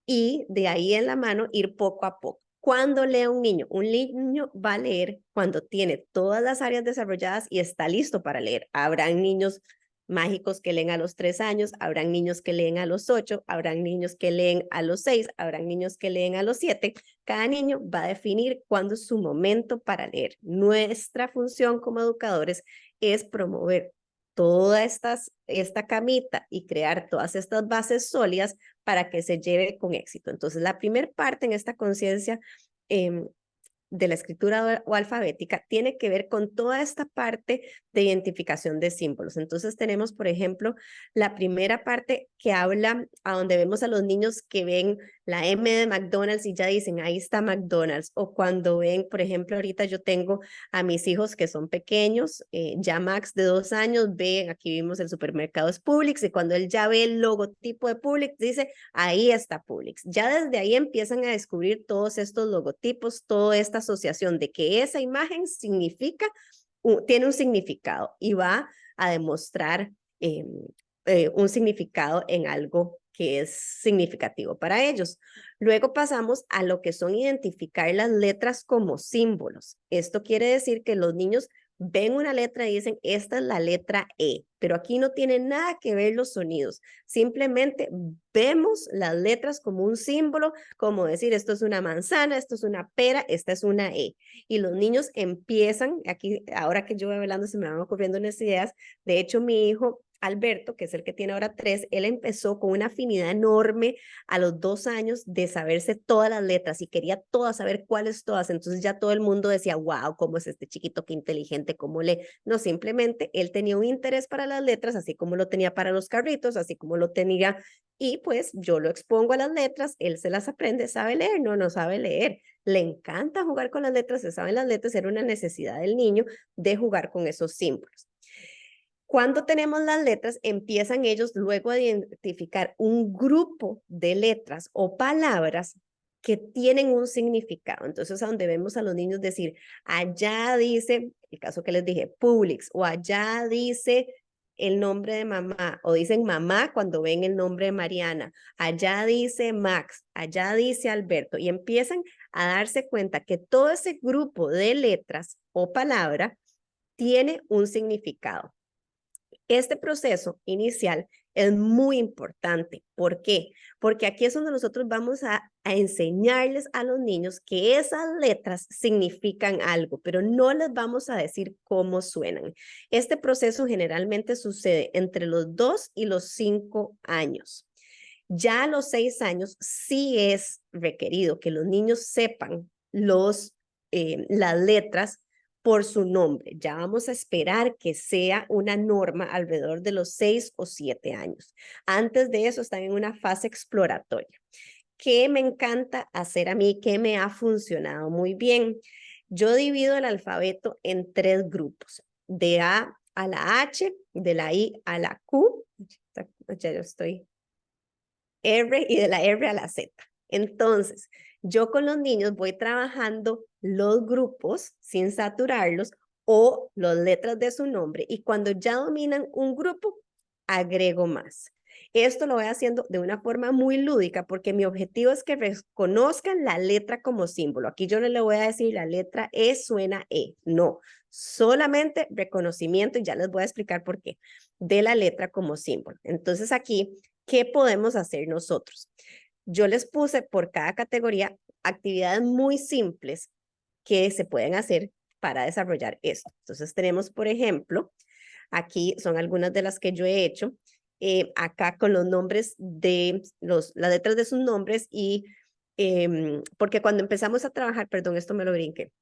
y de ahí en la mano ir poco a poco. ¿Cuándo lee un niño? Un niño va a leer cuando tiene todas las áreas desarrolladas y está listo para leer. Habrán niños mágicos que leen a los 3 años, habrán niños que leen a los 8, habrán niños que leen a los 6, habrán niños que leen a los 7. Cada niño va a definir cuándo es su momento para leer. Nuestra función como educadores es promover toda esta camita y crear todas estas bases sólidas para que se lleve con éxito. Entonces, la primera parte en esta conciencia de la escritura o alfabética tiene que ver con toda esta parte de identificación de símbolos. Entonces tenemos, por ejemplo, la primera parte que habla a donde vemos a los niños que ven la M de McDonald's y ya dicen, ahí está McDonald's. O cuando ven, por ejemplo, ahorita yo tengo a mis hijos que son pequeños, ya Max de 2 años, ven, aquí vimos el supermercado es Publix y cuando él ya ve el logotipo de Publix, dice, ahí está Publix. Ya desde ahí empiezan a descubrir todos estos logotipos, toda esta asociación de que esa imagen significa, tiene un significado y va a demostrar un significado en algo que es significativo para ellos. Luego pasamos a lo que son identificar las letras como símbolos. Esto quiere decir que los niños ven una letra y dicen, esta es la letra E, pero aquí no tiene nada que ver los sonidos. Simplemente vemos las letras como un símbolo, como decir, esto es una manzana, esto es una pera, esta es una E. Y los niños empiezan, aquí, ahora que yo voy hablando, se me van ocurriendo unas ideas. De hecho, mi hijo Alberto, que es el que tiene ahora 3, él empezó con una afinidad enorme a los 2 años de saberse todas las letras y quería todas, saber cuáles todas. Entonces ya todo el mundo decía, wow, ¿cómo es este chiquito, qué inteligente, cómo lee? No, simplemente él tenía un interés para las letras, así como lo tenía para los carritos, así como lo tenía. Y pues yo lo expongo a las letras, él se las aprende, sabe leer, no sabe leer. Le encanta jugar con las letras, se saben las letras, era una necesidad del niño de jugar con esos símbolos. Cuando tenemos las letras, empiezan ellos luego a identificar un grupo de letras o palabras que tienen un significado. Entonces, a donde vemos a los niños decir, allá dice, el caso que les dije, Publix, o allá dice el nombre de mamá, o dicen mamá cuando ven el nombre de Mariana, allá dice Max, allá dice Alberto, y empiezan a darse cuenta que todo ese grupo de letras o palabra tiene un significado. Este proceso inicial es muy importante. ¿Por qué? Porque aquí es donde nosotros vamos a enseñarles a los niños que esas letras significan algo, pero no les vamos a decir cómo suenan. Este proceso generalmente sucede entre los 2 y los 5 años. Ya a los 6 años sí es requerido que los niños sepan las letras por su nombre. Ya vamos a esperar que sea una norma alrededor de los 6 o 7 años. Antes de eso están en una fase exploratoria. ¿Qué me encanta hacer a mí? ¿Qué me ha funcionado muy bien? Yo divido el alfabeto en 3 grupos, de A a la H, de la I a la Q, ya yo estoy, R, y de la R a la Z. Entonces, yo con los niños voy trabajando los grupos sin saturarlos o las letras de su nombre, y cuando ya dominan un grupo, agrego más. Esto lo voy haciendo de una forma muy lúdica porque mi objetivo es que reconozcan la letra como símbolo. Aquí yo no le voy a decir la letra E suena E, no, solamente reconocimiento, y ya les voy a explicar por qué, de la letra como símbolo. Entonces aquí, ¿qué podemos hacer nosotros? Yo les puse por cada categoría actividades muy simples que se pueden hacer para desarrollar esto. Entonces tenemos, por ejemplo, aquí son algunas de las que yo he hecho, acá con los nombres de las letras de sus nombres, y porque cuando empezamos a trabajar, perdón, esto me lo brinqué,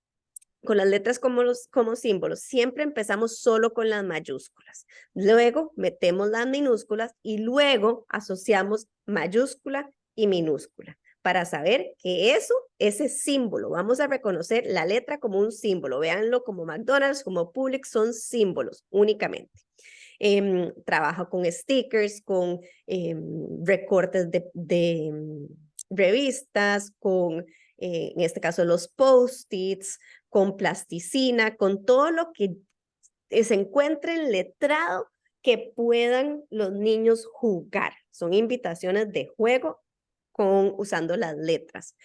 con las letras como símbolos, siempre empezamos solo con las mayúsculas. Luego metemos las minúsculas y luego asociamos mayúscula y minúscula para saber que ese símbolo, vamos a reconocer la letra como un símbolo. Véanlo como McDonald's, como Publix, son símbolos únicamente. Trabajo con stickers, con recortes de revistas, con, en este caso, los post-its, con plasticina, con todo lo que se encuentre en letrado que puedan los niños jugar. Son invitaciones de juego usando las letras.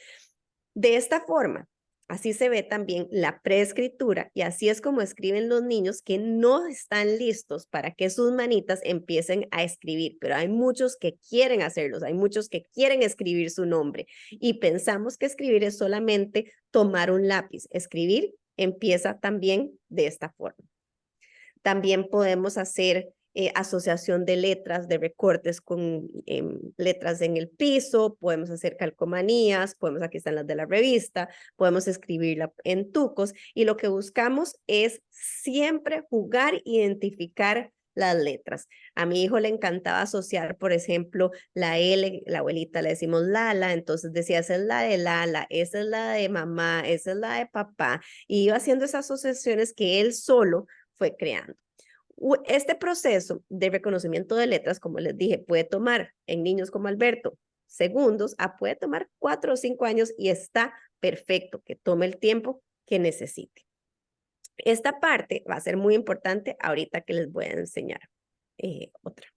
De esta forma, así se ve también la preescritura, y así es como escriben los niños que no están listos para que sus manitas empiecen a escribir, pero hay muchos que quieren hacerlos, hay muchos que quieren escribir su nombre y pensamos que escribir es solamente tomar un lápiz. Escribir empieza también de esta forma. También podemos hacer asociación de letras, de recortes con letras en el piso, podemos hacer calcomanías, aquí están las de la revista, podemos escribirla en tucos, y lo que buscamos es siempre jugar, identificar las letras. A mi hijo le encantaba asociar, por ejemplo, la L, la abuelita le decimos Lala, entonces decía, esa es la de Lala, esa es la de mamá, esa es la de papá, y iba haciendo esas asociaciones que él solo fue creando. Este proceso de reconocimiento de letras, como les dije, puede tomar en niños como Alberto segundos, puede tomar 4 o 5 años, y está perfecto que tome el tiempo que necesite. Esta parte va a ser muy importante ahorita que les voy a enseñar otra.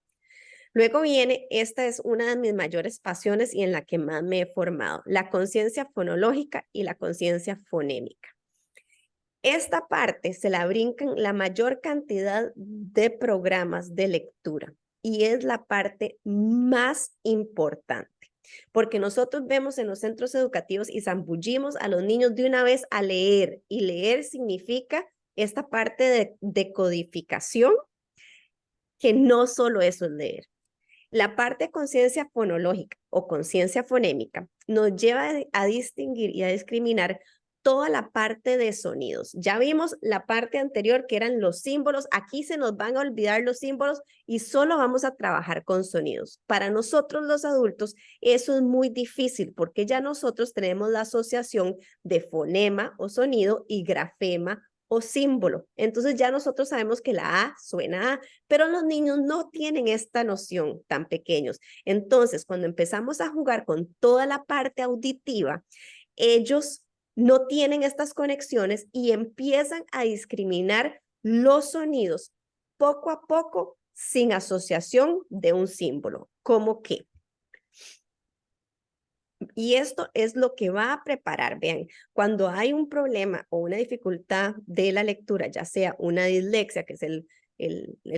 Luego viene, esta es una de mis mayores pasiones y en la que más me he formado, la conciencia fonológica y la conciencia fonémica. Esta parte se la brincan la mayor cantidad de programas de lectura y es la parte más importante, porque nosotros vemos en los centros educativos y zambullimos a los niños de una vez a leer, y leer significa esta parte de decodificación, que no solo eso es leer. La parte de conciencia fonológica o conciencia fonémica nos lleva a distinguir y a discriminar toda la parte de sonidos. Ya vimos la parte anterior que eran los símbolos. Aquí se nos van a olvidar los símbolos y solo vamos a trabajar con sonidos. Para nosotros los adultos eso es muy difícil porque ya nosotros tenemos la asociación de fonema o sonido y grafema o símbolo. Entonces ya nosotros sabemos que la A suena A, pero los niños no tienen esta noción tan pequeños. Entonces, cuando empezamos a jugar con toda la parte auditiva, ellos no tienen estas conexiones y empiezan a discriminar los sonidos poco a poco sin asociación de un símbolo. ¿Cómo qué? Y esto es lo que va a preparar, vean, cuando hay un problema o una dificultad de la lectura, ya sea una dislexia, que es el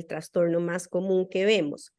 trastorno más común que vemos,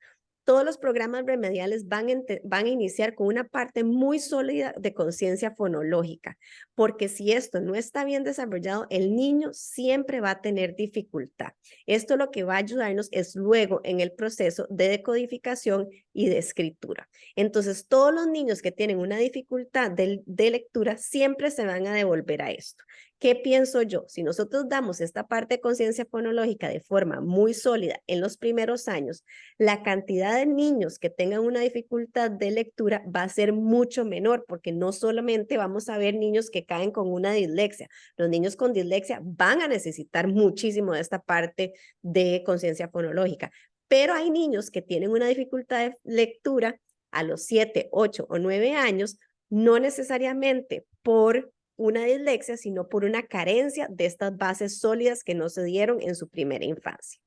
todos los programas remediales van a iniciar con una parte muy sólida de conciencia fonológica, porque si esto no está bien desarrollado, el niño siempre va a tener dificultad. Esto lo que va a ayudarnos es luego en el proceso de decodificación y de escritura. Entonces, todos los niños que tienen una dificultad de lectura siempre se van a devolver a esto. ¿Qué pienso yo? Si nosotros damos esta parte de conciencia fonológica de forma muy sólida en los primeros años, la cantidad de niños que tengan una dificultad de lectura va a ser mucho menor, porque no solamente vamos a ver niños que caen con una dislexia, los niños con dislexia van a necesitar muchísimo de esta parte de conciencia fonológica, pero hay niños que tienen una dificultad de lectura a los 7, 8 o 9 años, no necesariamente por una dislexia, sino por una carencia de estas bases sólidas que no se dieron en su primera infancia.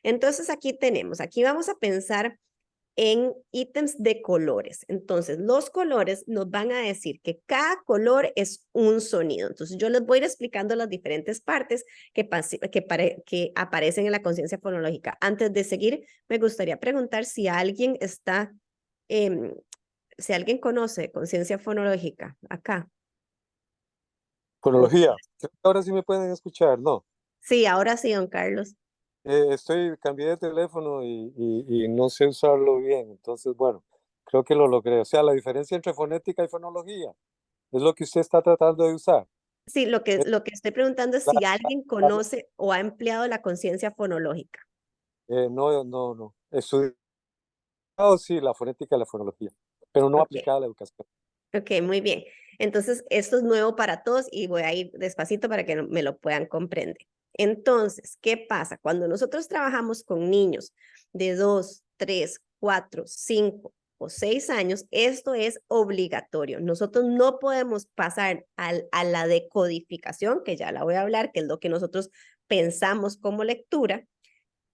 Entonces aquí vamos a pensar en ítems de colores. Entonces los colores nos van a decir que cada color es un sonido. Entonces yo les voy a ir explicando las diferentes partes que aparecen en la conciencia fonológica. Antes de seguir, me gustaría preguntar si alguien si alguien conoce conciencia fonológica acá. Fonología. Ahora sí me pueden escuchar, ¿no? Sí, ahora sí, don Carlos. Cambié de teléfono y no sé usarlo bien, entonces, bueno, creo que lo logré. O sea, la diferencia entre fonética y fonología es lo que usted está tratando de usar. Sí, lo que estoy preguntando es si alguien conoce o ha empleado la conciencia fonológica. No. Estudiado, sí, la fonética y la fonología, pero no aplicada a la educación. Ok, muy bien. Entonces, esto es nuevo para todos y voy a ir despacito para que me lo puedan comprender. Entonces, ¿qué pasa? Cuando nosotros trabajamos con niños de 2, 3, 4, 5 o 6 años, esto es obligatorio. Nosotros no podemos pasar a la decodificación, que ya la voy a hablar, que es lo que nosotros pensamos como lectura,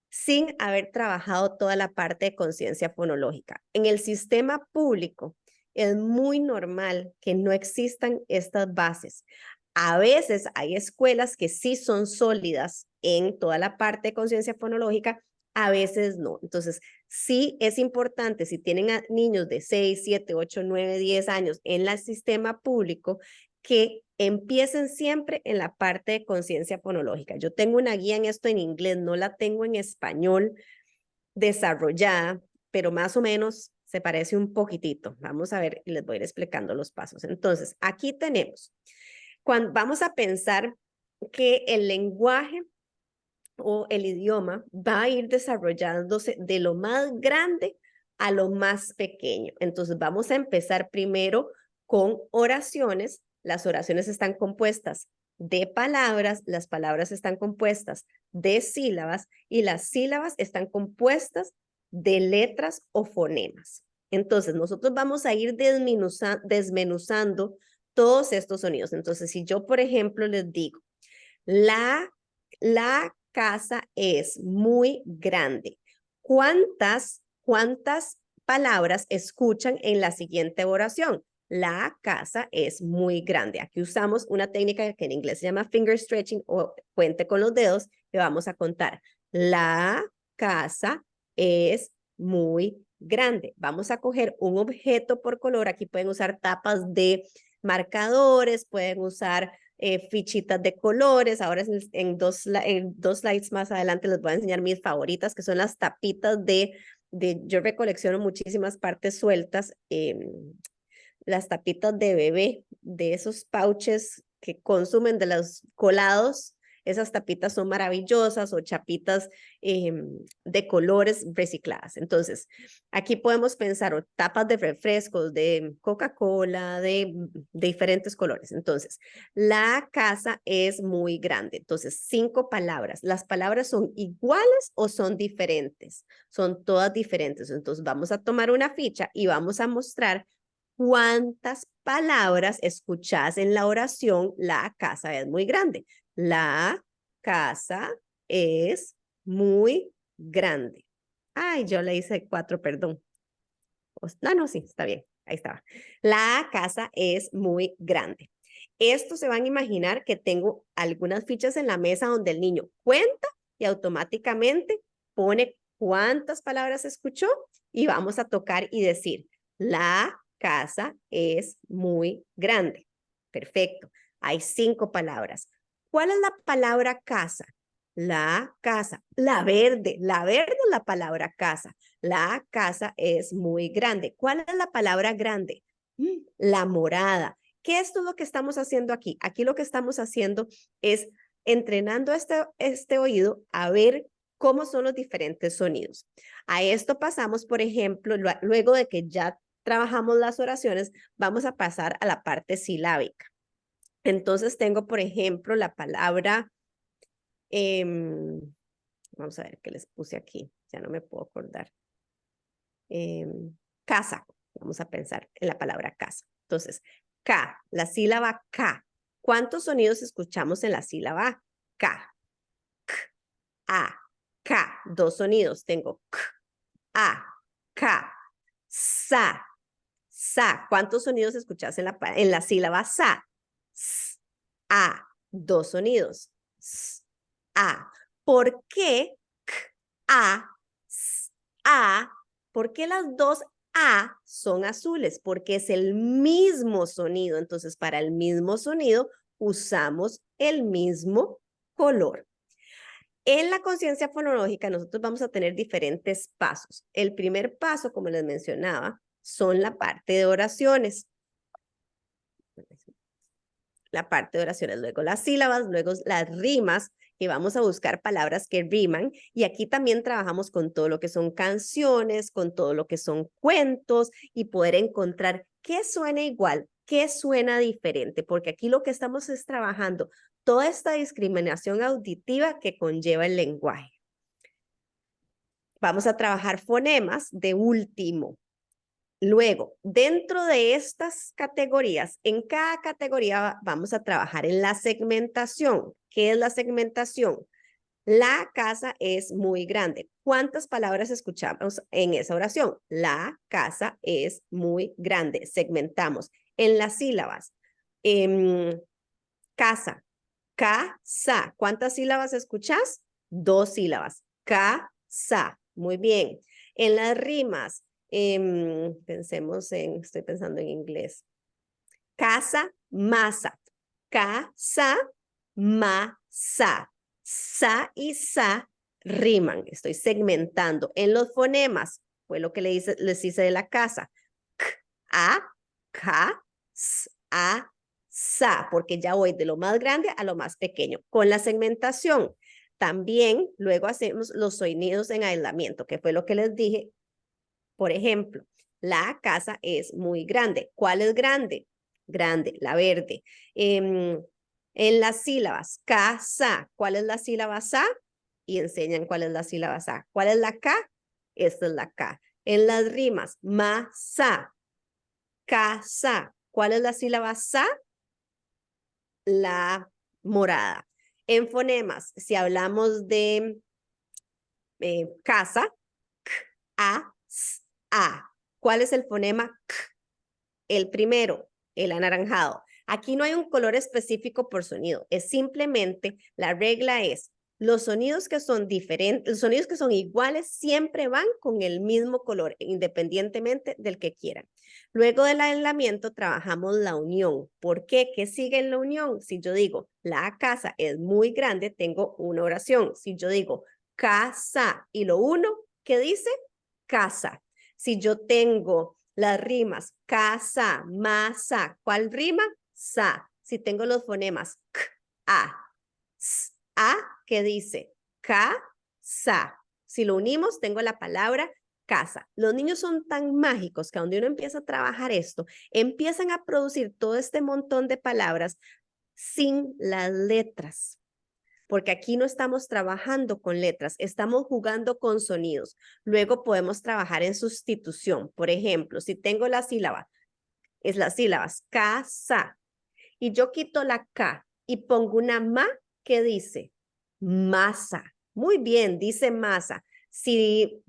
sin haber trabajado toda la parte de conciencia fonológica. En el sistema público es muy normal que no existan estas bases. A veces hay escuelas que sí son sólidas en toda la parte de conciencia fonológica, a veces no. Entonces, sí es importante, si tienen a niños de 6, 7, 8, 9, 10 años en el sistema público, que empiecen siempre en la parte de conciencia fonológica. Yo tengo una guía en esto en inglés, no la tengo en español desarrollada, pero más o menos se parece un poquitito. Vamos a ver y les voy a ir explicando los pasos. Entonces, aquí tenemos, cuando vamos a pensar que el lenguaje o el idioma va a ir desarrollándose de lo más grande a lo más pequeño. Entonces, vamos a empezar primero con oraciones. Las oraciones están compuestas de palabras, las palabras están compuestas de sílabas y las sílabas están compuestas de letras o fonemas. Entonces, nosotros vamos a ir desmenuzando todos estos sonidos. Entonces, si yo, por ejemplo, les digo, la casa es muy grande. ¿Cuántas ¿cuántas palabras escuchan en la siguiente oración? La casa es muy grande. Aquí usamos una técnica que en inglés se llama finger stretching o cuente con los dedos y vamos a contar. La casa es muy grande. Vamos a coger un objeto por color. Aquí pueden usar tapas de marcadores, pueden usar fichitas de colores. Ahora en dos slides más adelante les voy a enseñar mis favoritas, que son las tapitas yo recolecciono muchísimas partes sueltas, las tapitas de bebé, de esos pouches que consumen de los colados. Esas tapitas son maravillosas, o chapitas de colores recicladas. Entonces, aquí podemos pensar o tapas de refrescos, de Coca-Cola, de diferentes colores. Entonces, la casa es muy grande. Entonces, 5 palabras. ¿Las palabras son iguales o son diferentes? Son todas diferentes. Entonces, vamos a tomar una ficha y vamos a mostrar cuántas palabras escuchás en la oración. La casa es muy grande. La casa es muy grande. Ay, yo le hice 4, perdón. No, sí, está bien. Ahí estaba. La casa es muy grande. Esto se van a imaginar que tengo algunas fichas en la mesa donde el niño cuenta y automáticamente pone cuántas palabras escuchó y vamos a tocar y decir, la casa es muy grande. Perfecto. Hay 5 palabras. ¿Cuál es la palabra casa? La casa. La verde es la palabra casa. La casa es muy grande. ¿Cuál es la palabra grande? La morada. ¿Qué es todo lo que estamos haciendo aquí? Aquí lo que estamos haciendo es entrenando este oído a ver cómo son los diferentes sonidos. A esto pasamos, por ejemplo, luego de que ya trabajamos las oraciones, vamos a pasar a la parte silábica. Entonces tengo, por ejemplo, la palabra, vamos a ver qué les puse aquí, ya no me puedo acordar. Casa, vamos a pensar en la palabra casa. Entonces, K, la sílaba K. ¿Cuántos sonidos escuchamos en la sílaba K? K, A, K, 2 sonidos. Tengo K, A, K, Sa, Sa. ¿Cuántos sonidos escuchas en la sílaba Sa? S, A, 2 sonidos. S, A. ¿Por qué K, A, S, A? ¿Por qué las 2 A son azules? Porque es el mismo sonido. Entonces, para el mismo sonido, usamos el mismo color. En la conciencia fonológica, nosotros vamos a tener diferentes pasos. El primer paso, como les mencionaba, son la parte de oraciones. La parte de oraciones, luego las sílabas, luego las rimas, y vamos a buscar palabras que riman. Y aquí también trabajamos con todo lo que son canciones, con todo lo que son cuentos, y poder encontrar qué suena igual, qué suena diferente, porque aquí lo que estamos es trabajando toda esta discriminación auditiva que conlleva el lenguaje. Vamos a trabajar fonemas de último. Luego, dentro de estas categorías, en cada categoría vamos a trabajar en la segmentación. ¿Qué es la segmentación? La casa es muy grande. ¿Cuántas palabras escuchamos en esa oración? La casa es muy grande. Segmentamos. En las sílabas, casa, casa. ¿Cuántas sílabas escuchas? 2 sílabas. Casa. Muy bien. En las rimas, estoy pensando en inglés. Casa, masa. Casa, masa. Sa y sa riman. Estoy segmentando. En los fonemas, fue lo que les hice de la casa. K, a, ka, s, a, sa, porque ya voy de lo más grande a lo más pequeño. Con la segmentación, también luego hacemos los sonidos en aislamiento, que fue lo que les dije. Por ejemplo, la casa es muy grande. ¿Cuál es grande? Grande, la verde. En las sílabas, casa. ¿Cuál es la sílaba sa? Y enseñan cuál es la sílaba sa. ¿Cuál es la K? Esta es la K. En las rimas, masa, casa. ¿Cuál es la sílaba sa? La morada. En fonemas, si hablamos de casa, k, a, A. ¿Cuál es el fonema K? El primero, el anaranjado. Aquí no hay un color específico por sonido, es simplemente, la regla es, los sonidos que son diferentes, los sonidos que son iguales siempre van con el mismo color, independientemente del que quieran. Luego del aislamiento trabajamos la unión. ¿Por qué? ¿Qué sigue en la unión? Si yo digo, la casa es muy grande, tengo una oración. Si yo digo, casa y lo uno, ¿qué dice? Casa. Si yo tengo las rimas, casa, masa, ¿cuál rima? Sa. Si tengo los fonemas k, a, s, a, ¿qué dice? Ka, sa. Si lo unimos, tengo la palabra casa. Los niños son tan mágicos que cuando uno empieza a trabajar esto, empiezan a producir todo este montón de palabras sin las letras. Porque aquí no estamos trabajando con letras, estamos jugando con sonidos. Luego podemos trabajar en sustitución. Por ejemplo, si tengo la sílaba, es las sílabas casa, y yo quito la K y pongo una ma, ¿qué dice? Masa. Muy bien, dice masa. Si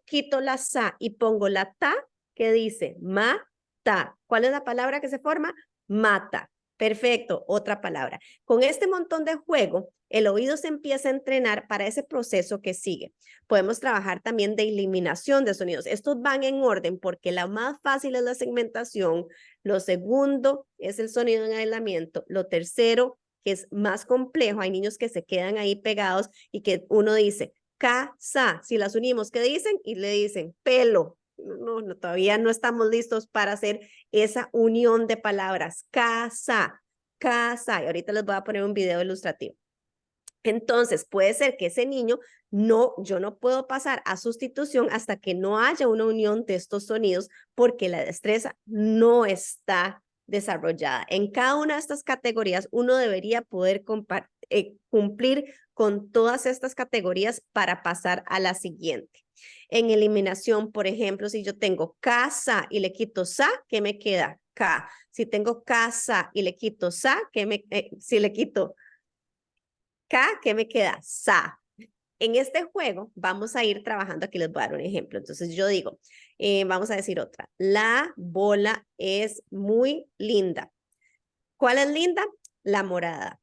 quito la sa y pongo la ta, ¿qué dice? Mata. ¿Cuál es la palabra que se forma? Mata. Perfecto, otra palabra. Con este montón de juego, el oído se empieza a entrenar para ese proceso que sigue. Podemos trabajar también de eliminación de sonidos. Estos van en orden porque la más fácil es la segmentación, lo segundo es el sonido en aislamiento, lo tercero, que es más complejo, hay niños que se quedan ahí pegados y que uno dice, casa, si las unimos, ¿qué dicen? Y le dicen, pelo. No, todavía no estamos listos para hacer esa unión de palabras. Casa, casa. Y ahorita les voy a poner un video ilustrativo. Entonces, puede ser que ese niño yo no puedo pasar a sustitución hasta que no haya una unión de estos sonidos porque la destreza no está desarrollada. En cada una de estas categorías, uno debería poder cumplir con todas estas categorías para pasar a la siguiente. En eliminación, por ejemplo, si yo tengo casa y le quito sa, ¿qué me queda? K. Si tengo casa y le quito sa, si le quito K, ¿qué me queda? Sa. En este juego vamos a ir trabajando, aquí les voy a dar un ejemplo. Entonces yo digo, vamos a decir otra. La bola es muy linda. ¿Cuál es linda? La morada.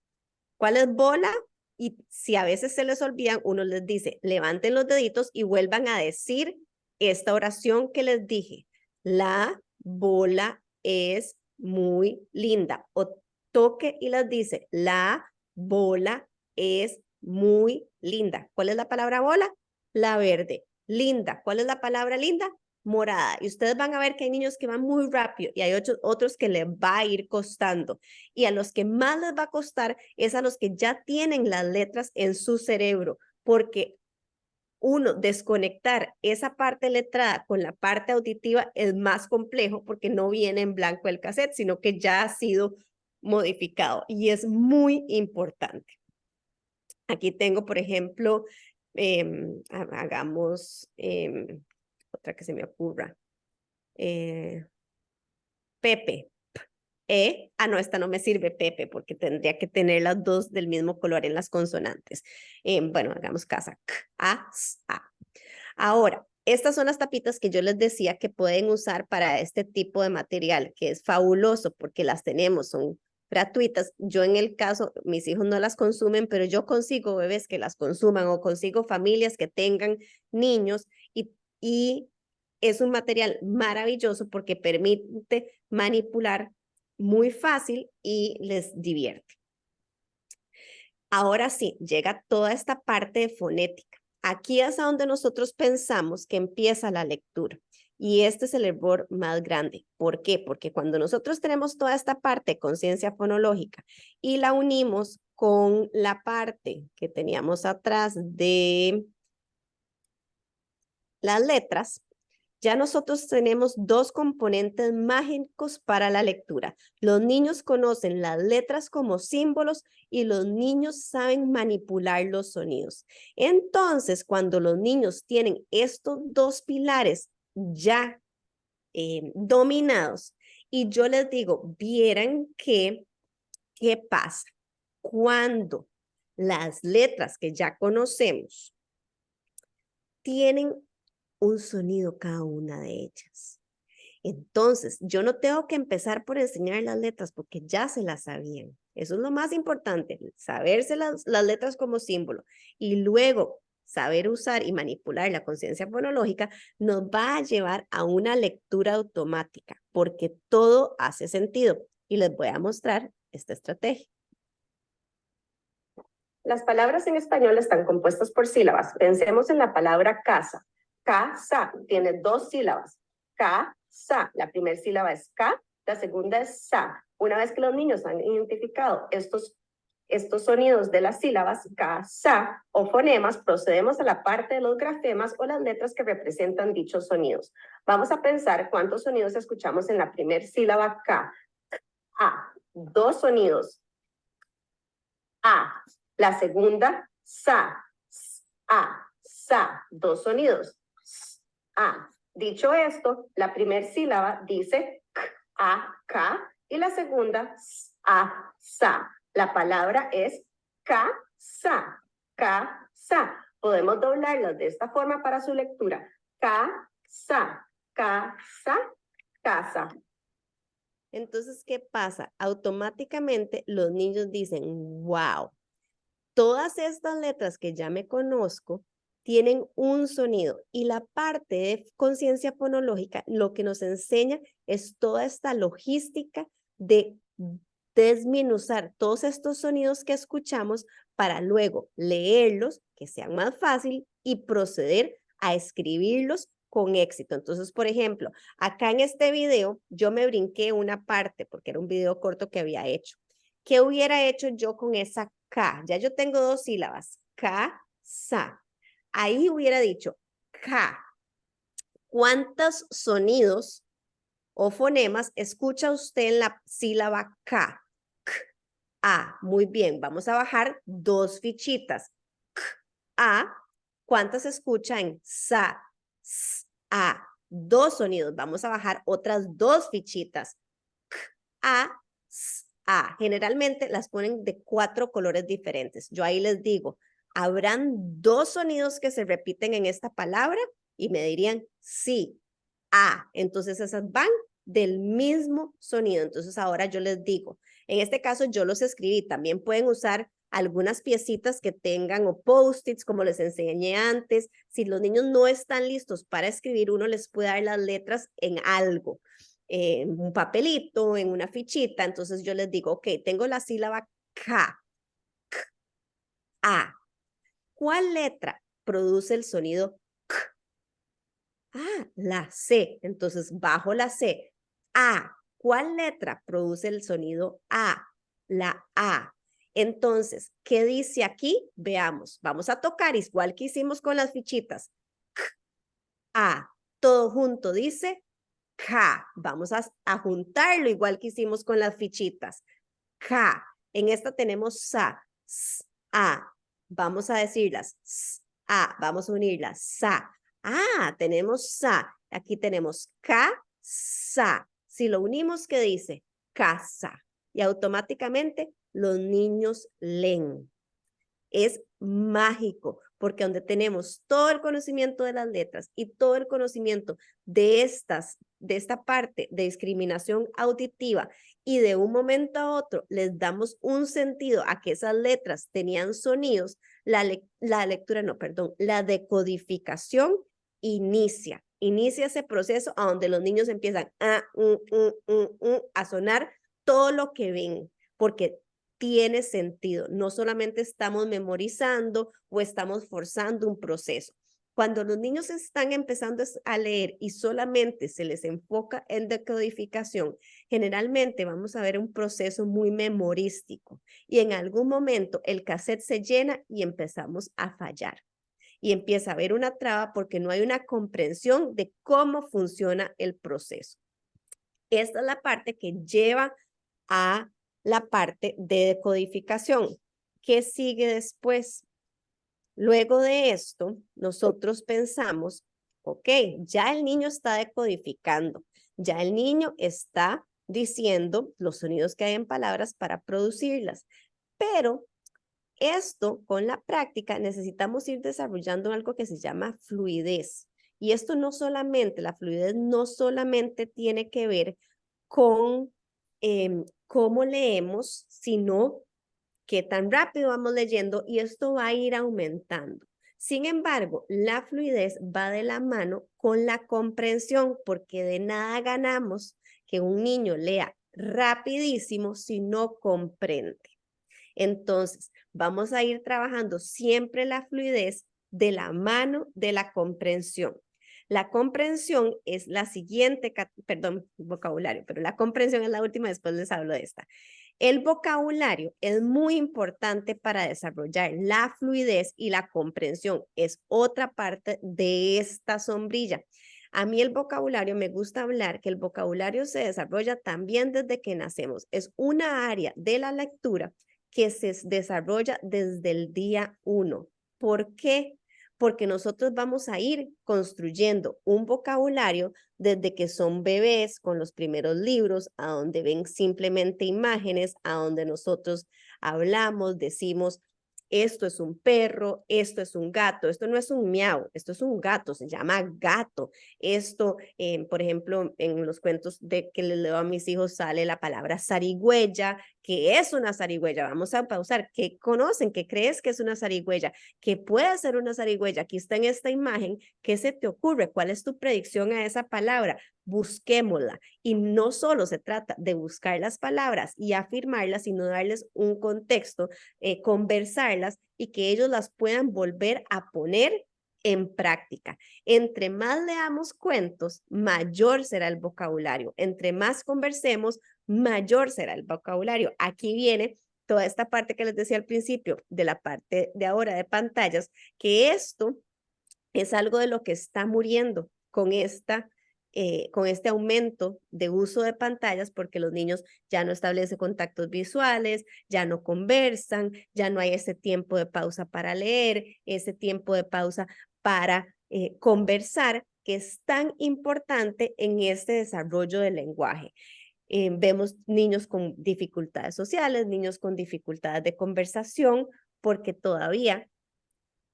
¿Cuál es bola? Y si a veces se les olvidan, uno les dice, levanten los deditos y vuelvan a decir esta oración que les dije. La bola es muy linda. O toque y les dice, la bola es muy linda. ¿Cuál es la palabra bola? La verde. Linda. ¿Cuál es la palabra linda? Morada. Y ustedes van a ver que hay niños que van muy rápido y hay otros que les va a ir costando. Y a los que más les va a costar es a los que ya tienen las letras en su cerebro, porque uno, desconectar esa parte letrada con la parte auditiva es más complejo porque no viene en blanco el cassette, sino que ya ha sido modificado y es muy importante. Aquí tengo, por ejemplo, hagamos otra que se me ocurra. Pepe. No, esta no me sirve, Pepe, porque tendría que tener las dos del mismo color en las consonantes. Bueno, hagamos casa. K, A, S, A. Ahora, estas son las tapitas que yo les decía que pueden usar para este tipo de material, que es fabuloso porque las tenemos, son gratuitas. Yo en el caso, mis hijos no las consumen, pero yo consigo bebés que las consuman o consigo familias que tengan niños y es un material maravilloso porque permite manipular muy fácil y les divierte. Ahora sí, llega toda esta parte de fonética. Aquí es a donde nosotros pensamos que empieza la lectura. Y este es el error más grande. ¿Por qué? Porque cuando nosotros tenemos toda esta parte de conciencia fonológica y la unimos con la parte que teníamos atrás de las letras, ya nosotros tenemos dos componentes mágicos para la lectura. Los niños conocen las letras como símbolos y los niños saben manipular los sonidos. Entonces, cuando los niños tienen estos dos pilares ya dominados, y yo les digo, vieran ¿qué pasa? Cuando las letras que ya conocemos tienen un sonido cada una de ellas. Entonces, yo no tengo que empezar por enseñar las letras porque ya se las sabían. Eso es lo más importante, saberse las letras como símbolo y luego saber usar y manipular la conciencia fonológica nos va a llevar a una lectura automática porque todo hace sentido. Y les voy a mostrar esta estrategia. Las palabras en español están compuestas por sílabas. Pensemos en la palabra casa. Casa tiene 2 sílabas. Casa. La primera sílaba es ka, la segunda es sa. Una vez que los niños han identificado estos sonidos de las sílabas ka, sa o fonemas, procedemos a la parte de los grafemas o las letras que representan dichos sonidos. Vamos a pensar cuántos sonidos escuchamos en la primera sílaba ka. A. 2 sonidos. A. La segunda, sa. A. Sa. 2 sonidos. A. Dicho esto, la primera sílaba dice k, a, ka, y la segunda, a, sa. La palabra es casa, casa. Podemos doblarlas de esta forma para su lectura. Casa, casa, casa. Entonces, ¿qué pasa? Automáticamente los niños dicen, wow, todas estas letras que ya me conozco tienen un sonido y la parte de conciencia fonológica lo que nos enseña es toda esta logística de desmenuzar todos estos sonidos que escuchamos para luego leerlos, que sean más fácil y proceder a escribirlos con éxito. Entonces, por ejemplo, acá en este video yo me brinqué una parte porque era un video corto que había hecho. ¿Qué hubiera hecho yo con esa K? Ya yo tengo 2 sílabas, K, sa. Ahí hubiera dicho K. ¿Cuántos sonidos o fonemas escucha usted en la sílaba K? K, A. Muy bien, vamos a bajar 2 fichitas. K, A. ¿Cuántas escucha en sa? S, A. 2 sonidos. Vamos a bajar otras 2 fichitas. K, A, S, A. Generalmente las ponen de 4 colores diferentes. Yo ahí les digo, ¿habrán 2 sonidos que se repiten en esta palabra? Y me dirían, sí, A. Entonces esas van del mismo sonido. Entonces ahora yo les digo, en este caso yo los escribí. También pueden usar algunas piecitas que tengan o post-its, como les enseñé antes. Si los niños no están listos para escribir, uno les puede dar las letras en algo, en un papelito, en una fichita. Entonces yo les digo, ok, tengo la sílaba K, K, A. ¿Cuál letra produce el sonido K? Ah, la C. Entonces bajo la C. A. ¿Cuál letra produce el sonido A? La A. Entonces, ¿qué dice aquí? Veamos. Vamos a tocar igual que hicimos con las fichitas. K, A. Todo junto dice K. Vamos a juntarlo igual que hicimos con las fichitas. K. En esta tenemos sa, s, a. Vamos a decirlas. S, a. Vamos a unirlas. Sa. Ah, tenemos sa. Aquí tenemos ka, sa. Si lo unimos, ¿qué dice? Casa. Y automáticamente los niños leen. Es mágico, porque donde tenemos todo el conocimiento de las letras y todo el conocimiento de esta parte de discriminación auditiva y de un momento a otro les damos un sentido a que esas letras tenían sonidos, la decodificación inicia ese proceso a donde los niños empiezan a sonar todo lo que ven, porque tiene sentido. No solamente estamos memorizando o estamos forzando un proceso. Cuando los niños están empezando a leer y solamente se les enfoca en decodificación, generalmente vamos a ver un proceso muy memorístico y en algún momento el cassette se llena y empezamos a fallar. Y empieza a haber una traba porque no hay una comprensión de cómo funciona el proceso. Esta es la parte que lleva a la parte de decodificación. ¿Qué sigue después? Luego de esto, nosotros pensamos, ok, ya el niño está decodificando, ya el niño está diciendo los sonidos que hay en palabras para producirlas, pero esto con la práctica necesitamos ir desarrollando algo que se llama fluidez. Y esto no solamente, la fluidez no solamente tiene que ver con cómo leemos, sino qué tan rápido vamos leyendo, y esto va a ir aumentando. Sin embargo, la fluidez va de la mano con la comprensión, porque de nada ganamos que un niño lea rapidísimo si no comprende. Entonces, vamos a ir trabajando siempre la fluidez de la mano de la comprensión. La comprensión es la siguiente, vocabulario, pero la comprensión es la última, después les hablo de esta. El vocabulario es muy importante para desarrollar la fluidez, y la comprensión es otra parte de esta sombrilla. A mí el vocabulario, me gusta hablar que el vocabulario se desarrolla también desde que nacemos. Es una área de la lectura que se desarrolla desde el día 1. ¿Por qué? Porque nosotros vamos a ir construyendo un vocabulario desde que son bebés, con los primeros libros, a donde ven simplemente imágenes, a donde nosotros hablamos, decimos, esto es un perro, esto es un gato, esto no es un miau, esto es un gato, se llama gato. Esto, por ejemplo, en los cuentos que les leo a mis hijos sale la palabra zarigüeya. ¿Qué es una zarigüeya? Vamos a pausar. ¿Qué conocen? ¿Qué crees que es una zarigüeya? ¿Qué puede ser una zarigüeya? Aquí está en esta imagen. ¿Qué se te ocurre? ¿Cuál es tu predicción a esa palabra? Busquémosla. Y no solo se trata de buscar las palabras y afirmarlas, sino darles un contexto, conversarlas, y que ellos las puedan volver a poner en práctica. Entre más leamos cuentos, mayor será el vocabulario. Entre más conversemos, mayor será el vocabulario. Aquí viene toda esta parte que les decía al principio, de la parte de ahora de pantallas, que esto es algo de lo que está muriendo con este aumento de uso de pantallas, porque los niños ya no establecen contactos visuales, ya no conversan, ya no hay ese tiempo de pausa para leer, ese tiempo de pausa para conversar, que es tan importante en este desarrollo del lenguaje. Vemos niños con dificultades sociales, niños con dificultades de conversación, porque todavía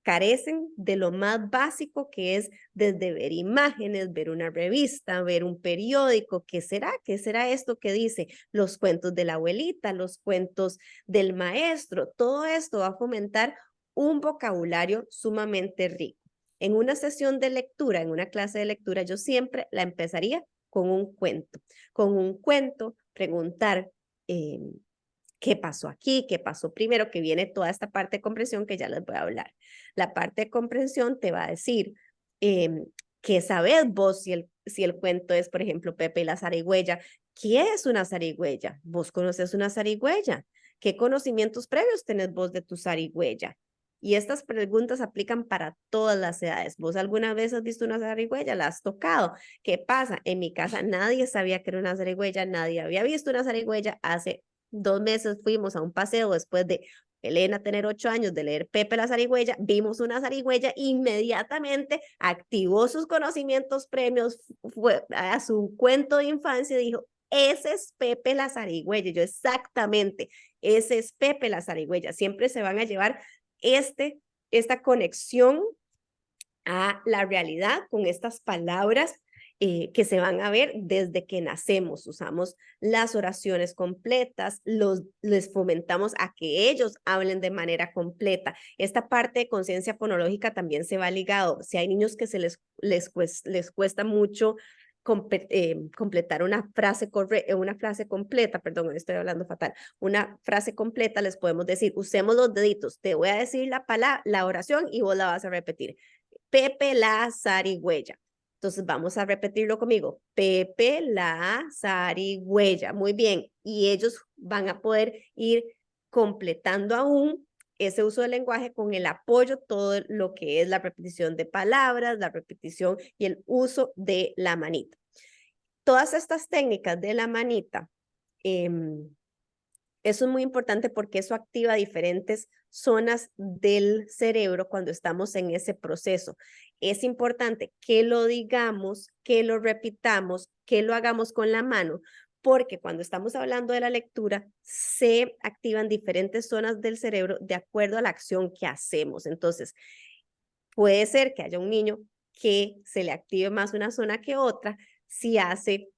carecen de lo más básico, que es desde ver imágenes, ver una revista, ver un periódico. ¿Qué será? ¿Qué será esto que dice? Los cuentos de la abuelita, los cuentos del maestro. Todo esto va a fomentar un vocabulario sumamente rico. En una sesión de lectura, en una clase de lectura, yo siempre la empezaría con un cuento. Con un cuento, preguntar qué pasó aquí, qué pasó primero, que viene toda esta parte de comprensión que ya les voy a hablar. La parte de comprensión te va a decir qué sabes vos si el cuento es, por ejemplo, Pepe y la zarigüeya. ¿Qué es una zarigüeya? ¿Vos conoces una zarigüeya? ¿Qué conocimientos previos tenés vos de tu zarigüeya? Y estas preguntas aplican para todas las edades. ¿Vos alguna vez has visto una zarigüeya? ¿La has tocado? ¿Qué pasa? En mi casa nadie sabía que era una zarigüeya, nadie había visto una zarigüeya. Hace 2 meses fuimos a un paseo después de Elena tener 8 años, de leer Pepe la zarigüeya, vimos una zarigüeya, inmediatamente activó sus conocimientos previos, fue a su cuento de infancia y dijo, ese es Pepe la zarigüeya. Yo, exactamente, ese es Pepe la zarigüeya. Siempre se van a llevar esta conexión a la realidad con estas palabras que se van a ver desde que nacemos. Usamos las oraciones completas, les fomentamos a que ellos hablen de manera completa. Esta parte de conciencia fonológica también se va ligado. Si hay niños que les cuesta mucho completar una frase completa, perdón, estoy hablando fatal, una frase completa, les podemos decir, usemos los deditos, te voy a decir la oración y vos la vas a repetir. Pepe la zarigüeya. Entonces vamos a repetirlo conmigo. Pepe la zarigüeya. Muy bien. Y ellos van a poder ir completando aún ese uso del lenguaje con el apoyo, todo lo que es la repetición de palabras, la repetición y el uso de la manita. Todas estas técnicas de la manita, eso es muy importante porque eso activa diferentes zonas del cerebro cuando estamos en ese proceso. Es importante que lo digamos, que lo repitamos, que lo hagamos con la mano, porque cuando estamos hablando de la lectura, se activan diferentes zonas del cerebro de acuerdo a la acción que hacemos. Entonces, puede ser que haya un niño que se le active más una zona que otra si hace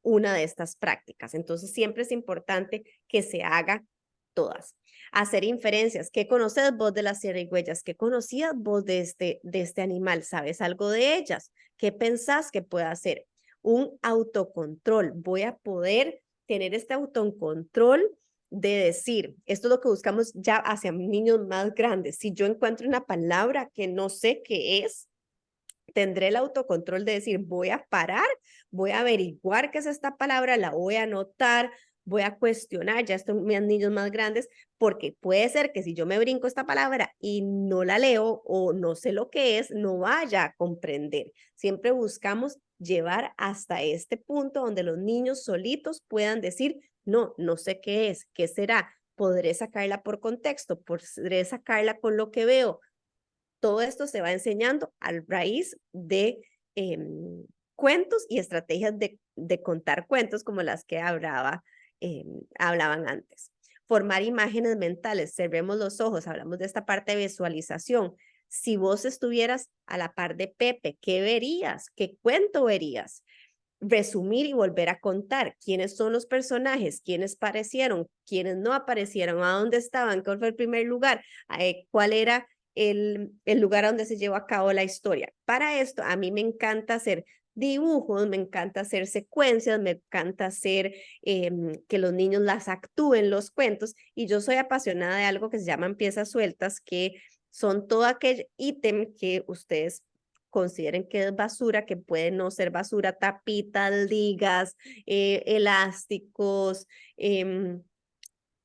una de estas prácticas. Entonces siempre es importante que se haga todas. Hacer inferencias. ¿Qué conoces vos de las zarigüeyas? ¿Qué conocías vos de este animal? ¿Sabes algo de ellas? ¿Qué pensás que puede hacer? Un autocontrol. Voy a poder tener este autocontrol de decir, esto es lo que buscamos ya hacia niños más grandes. Si yo encuentro una palabra que no sé qué es, tendré el autocontrol de decir, voy a parar, voy a averiguar qué es esta palabra, la voy a anotar, voy a cuestionar, ya estos mis niños más grandes, porque puede ser que si yo me brinco esta palabra y no la leo o no sé lo que es, no vaya a comprender. Siempre buscamos llevar hasta este punto donde los niños solitos puedan decir, no, no sé qué es, qué será, podré sacarla por contexto, podré sacarla con lo que veo. Todo esto se va enseñando a raíz de cuentos y estrategias de contar cuentos como las que hablaban antes. Formar imágenes mentales, cerremos los ojos, hablamos de esta parte de visualización. Si vos estuvieras a la par de Pepe, ¿qué verías? ¿Qué cuento verías? Resumir y volver a contar quiénes son los personajes, quiénes aparecieron, quiénes no aparecieron, a dónde estaban, cuál fue el primer lugar, cuál era el lugar donde se llevó a cabo la historia. Para esto, a mí me encanta hacer dibujos, me encanta hacer secuencias, me encanta hacer que los niños las actúen los cuentos, y yo soy apasionada de algo que se llaman piezas sueltas, que son todo aquel ítem que ustedes consideren que es basura, que puede no ser basura, tapitas, ligas, elásticos,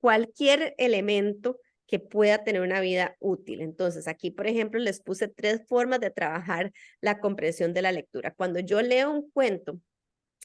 cualquier elemento que pueda tener una vida útil. Entonces, aquí, por ejemplo, les puse 3 formas de trabajar la comprensión de la lectura. Cuando yo leo un cuento,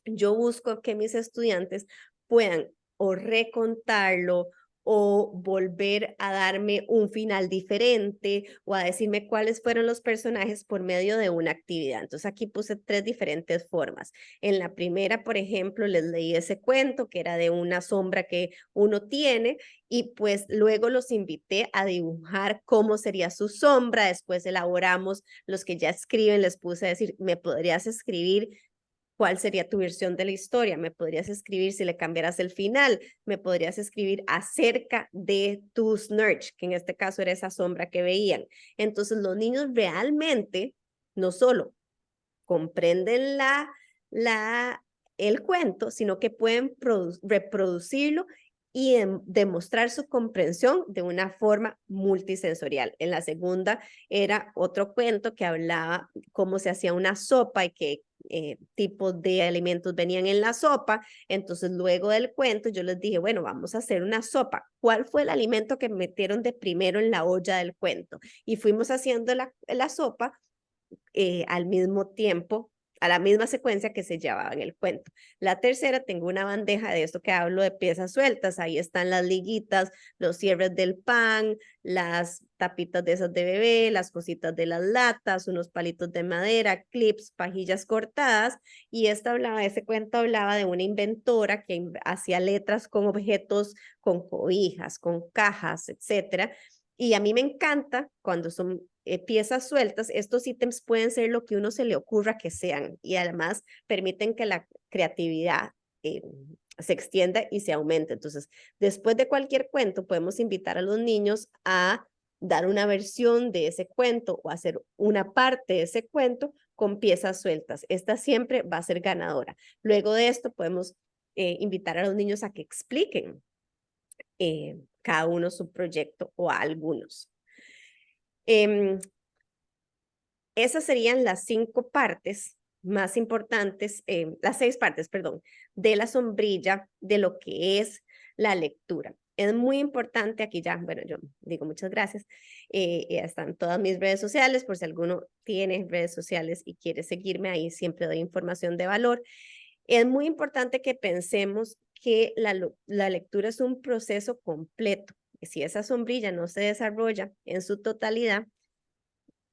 yo busco que mis estudiantes puedan o recontarlo o volver a darme un final diferente o a decirme cuáles fueron los personajes por medio de una actividad. Entonces aquí puse 3 diferentes formas. En la primera, por ejemplo, les leí ese cuento que era de una sombra que uno tiene, y pues luego los invité a dibujar cómo sería su sombra. Después elaboramos, los que ya escriben, les puse a decir, ¿me podrías escribir cuál sería tu versión de la historia? ¿Me podrías escribir si le cambiaras el final? ¿Me podrías escribir acerca de tu Snurch, que en este caso era esa sombra que veían? Entonces los niños realmente no solo comprenden el cuento, sino que pueden reproducirlo y demostrar su comprensión de una forma multisensorial. En la segunda era otro cuento que hablaba cómo se hacía una sopa y qué tipos de alimentos venían en la sopa. Entonces, luego del cuento, yo les dije, bueno, vamos a hacer una sopa. ¿Cuál fue el alimento que metieron de primero en la olla del cuento? Y fuimos haciendo la sopa al mismo tiempo, a la misma secuencia que se llevaba en el cuento. La tercera, tengo una bandeja de esto que hablo de piezas sueltas. Ahí están las liguitas, los cierres del pan, las tapitas de esas de bebé, las cositas de las latas, unos palitos de madera, clips, pajillas cortadas. Y ese cuento hablaba de una inventora que hacía letras con objetos, con cobijas, con cajas, etcétera. Y a mí me encanta cuando son piezas sueltas. Estos ítems pueden ser lo que uno se le ocurra que sean, y además permiten que la creatividad se extienda y se aumente. Entonces, después de cualquier cuento, podemos invitar a los niños a dar una versión de ese cuento o hacer una parte de ese cuento con piezas sueltas. Esta siempre va a ser ganadora. Luego de esto, podemos invitar a los niños a que expliquen cada uno su proyecto o a algunos. Esas serían las 5 partes más importantes, las 6 partes, perdón, de la sombrilla de lo que es la lectura. Es muy importante aquí ya, bueno, yo digo muchas gracias, están todas mis redes sociales, por si alguno tiene redes sociales y quiere seguirme, ahí siempre doy información de valor. Es muy importante que pensemos que la lectura es un proceso completo. Si esa sombrilla no se desarrolla en su totalidad,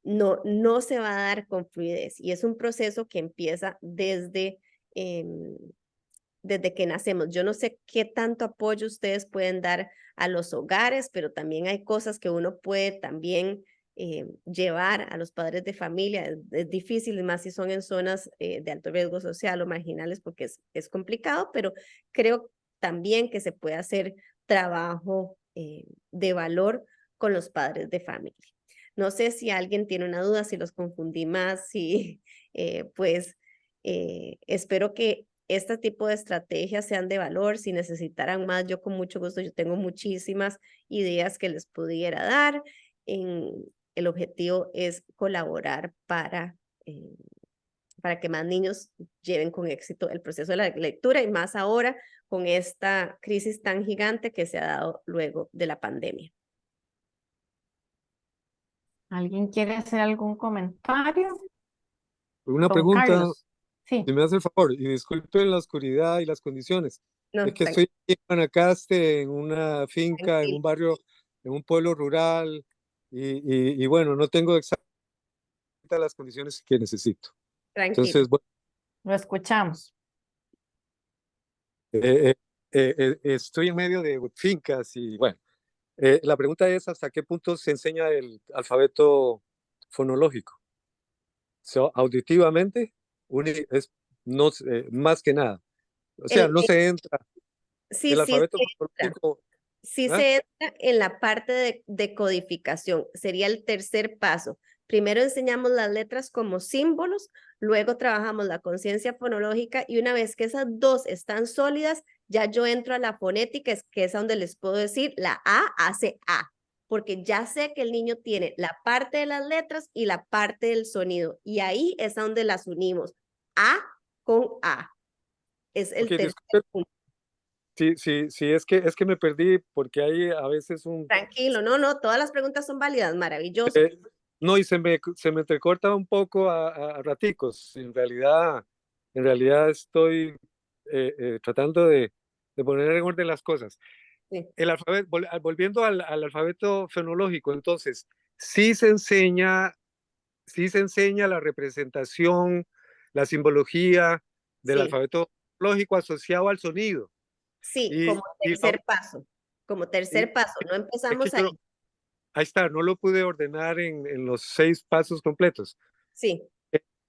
no se va a dar con fluidez, y es un proceso que empieza desde que nacemos. Yo no sé qué tanto apoyo ustedes pueden dar a los hogares, pero también hay cosas que uno puede también llevar a los padres de familia. Es difícil, más si son en zonas de alto riesgo social o marginales, porque es complicado, pero creo también que se puede hacer trabajo de valor con los padres de familia. No sé si alguien tiene una duda, si los confundí más, si pues espero que este tipo de estrategias sean de valor. Si necesitaran más, yo con mucho gusto, yo tengo muchísimas ideas que les pudiera dar. El objetivo es colaborar para que más niños lleven con éxito el proceso de la lectura, y más ahora con esta crisis tan gigante que se ha dado luego de la pandemia. ¿Alguien quiere hacer algún comentario? Una Don pregunta, Carlos. Sí, si me hace el favor, y disculpen la oscuridad y las condiciones. No, Es que estoy aquí en Guanacaste, en una finca, en un barrio, en un pueblo rural, y bueno, no tengo exactamente las condiciones que necesito. tranquilo. Entonces, bueno, lo escuchamos. eh, estoy en medio de fincas y bueno, la pregunta es hasta qué punto se enseña el alfabeto fonológico. Auditivamente, es no, más que nada. O sea, no se entra Sí, el sí, alfabeto se entra. fonológico. Sí ¿Ah? se entra en la parte de codificación, sería el tercer paso. Primero enseñamos las letras como símbolos, luego trabajamos la conciencia fonológica, y una vez que esas dos están sólidas, ya yo entro a la fonética, que es donde les puedo decir la A hace A, porque ya sé que el niño tiene la parte de las letras y la parte del sonido, y ahí es donde las unimos, A con A. Es el Ok, tercer disculpe, punto. sí, es que me perdí porque hay a veces un... Tranquilo, no, todas las preguntas son válidas, maravilloso. No, y se me entrecorta un poco a raticos. En realidad estoy tratando de poner en orden las cosas. Sí. El alfabeto, volviendo al alfabeto fonológico, entonces, sí se enseña la representación, la simbología del Sí, alfabeto fonológico asociado al sonido. sí, Y, como y, tercer paso, y- no es que empezamos ahí. ahí está, no lo pude ordenar en los 6 pasos completos. Sí,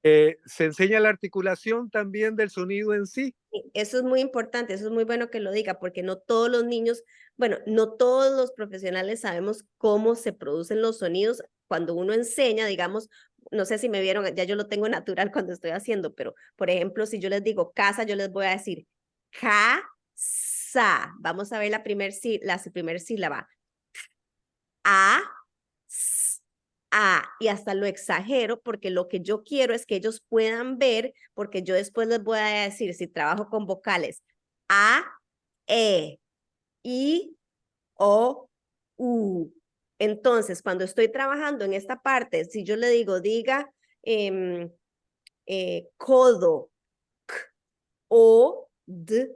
Se enseña la articulación también del sonido en sí. sí, eso es muy importante, eso es muy bueno que lo diga, porque no todos los niños, bueno, no todos los profesionales sabemos cómo se producen los sonidos cuando uno enseña, digamos. No sé si me vieron, ya yo lo tengo natural cuando estoy haciendo, pero por ejemplo, si yo les digo casa, yo les voy a decir casa. Vamos a ver la primer sílaba. A, S, A, y hasta lo exagero porque lo que yo quiero es que ellos puedan ver, porque yo después les voy a decir, si trabajo con vocales, A, E, I, O, U. Entonces, cuando estoy trabajando en esta parte, si yo le digo, diga codo, K, O, D,